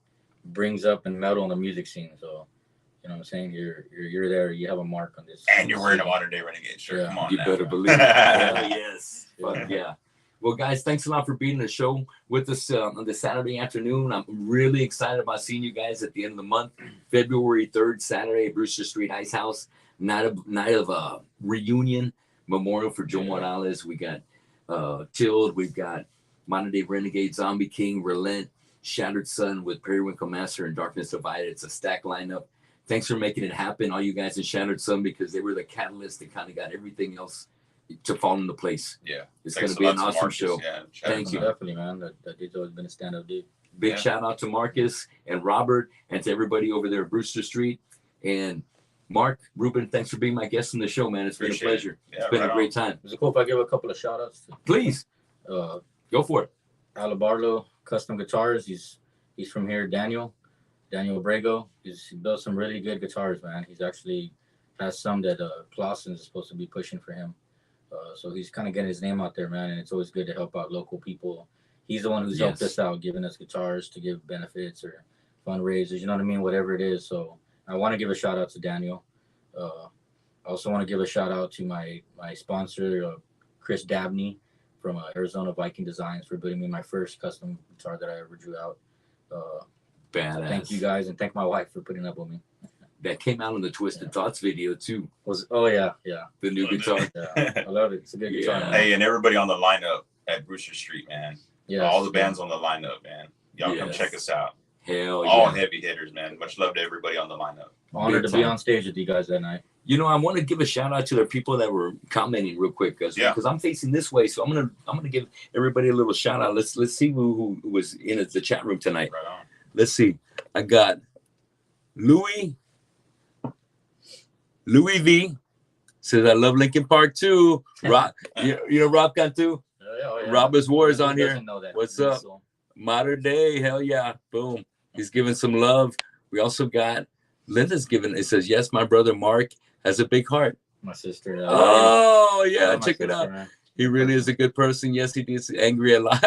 brings up and metal on the music scene. So, you know what I'm saying? You're there. You have a mark on this. And you're wearing a Modern Day Renegade shirt. Yeah. Come on, You now. better believe it. Yes. Fuck yeah. Well, guys, thanks a lot for being on the show with us on this Saturday afternoon. I'm really excited about seeing you guys at the end of the month, February 3rd, Saturday, Brewster Street Ice House. Night of reunion, memorial for Joe Morales. We got Tilled. We've got Modern Day Renegade, Zombie King, Relent, Shattered Sun with Periwinkle Master and Darkness Divided. It's a stacked lineup. Thanks for making it happen, all you guys in Shattered Sun, because they were the catalyst that kind of got everything else to fall into place. Yeah. It's going to be an awesome show. Yeah, Thank you. Definitely, man. That dude's always been a stand-up dude. Big shout out to Marcus and Robert and to everybody over there at Brewster Street. And Mark, Ruben, thanks for being my guest on the show, man. It's been a pleasure. It's been a great time. Is it cool if I give a couple of shout-outs? Please. Go for it. Alabarlo Custom Guitars. He's from here. Daniel Abrego. He built some really good guitars, man. He's actually has some that Clausen is supposed to be pushing for him. So he's kind of getting his name out there, man. And it's always good to help out local people. He's the one who's helped us out, giving us guitars to give benefits or fundraisers, you know what I mean? Whatever it is. So I want to give a shout out to Daniel. I also want to give a shout out to my sponsor, Chris Dabney from Arizona Viking Designs, for building me my first custom guitar that I ever drew out. Badass. Thank you guys, and thank my wife for putting up with me. That came out in the Twisted Thoughts video too. Yeah. The new guitar. Yeah, I love it. It's a good guitar. Hey, and everybody on the lineup at Brewster Street, man. Yeah, all the bands on the lineup, man. Y'all come Yes. check us out. Hell All yeah. heavy hitters, man. Much love to everybody on the lineup. Honored Big to be time. on stage with you guys that night. You know, I want to give a shout out to the people that were commenting real quick, because Yeah. I'm facing this way, so I'm gonna give everybody a little shout out. Let's see who was in the chat room tonight. Right on. Let's see. I got Louis V says I love Linkin Park too. Rob, you know Rob got too. Oh, yeah. Robert's War is Who on here. doesn't know that? What's up? Modern Day, hell yeah, boom. He's giving some love. We also got Linda's giving. It says yes, my brother Mark has a big heart. My sister. Oh I yeah, love my check it sister, out. man. He really is a good person. Yes, he gets angry a lot,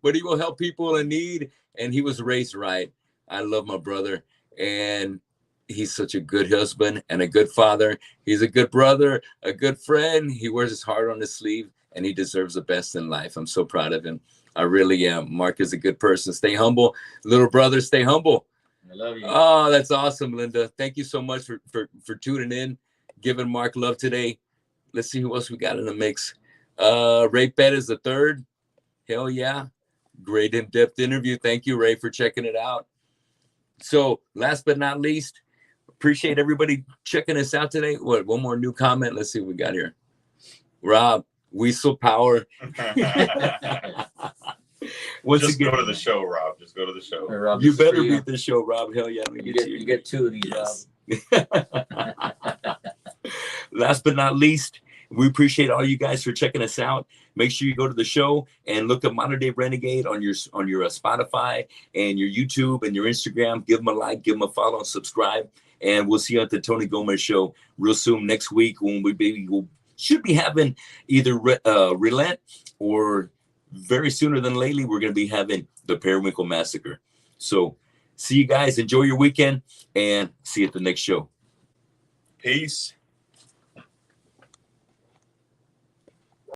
but he will help people in need. And he was raised right. I love my brother, and he's such a good husband and a good father. He's a good brother, a good friend. He wears his heart on his sleeve, and he deserves the best in life. I'm so proud of him. I really am. Mark is a good person. Stay humble, little brother. Stay humble. I love you. Oh, that's awesome, Linda. Thank you so much for tuning in, giving Mark love today. Let's see who else we got in the mix. Ray Pettis the third. Hell yeah. Great in-depth interview. Thank you, Ray, for checking it out. So last but not least, appreciate everybody checking us out today. What, one more new comment? Let's see what we got here. Rob, Weasel Power. Once Just again, go to the show, Rob. Just go to the show. Hey, Rob, you this is better for beat the show, Rob. Hell yeah. You get two of these, Yes. Rob. Last but not least, we appreciate all you guys for checking us out. Make sure you go to the show and look up Modern Day Renegade on your Spotify and your YouTube and your Instagram. Give them a like, give them a follow, subscribe, and we'll see you at the Tony Gomez Show real soon next week when we should be having either Relent, or very sooner than lately we're going to be having the Periwinkle Massacre. So see you guys. Enjoy your weekend, and see you at the next show. Peace.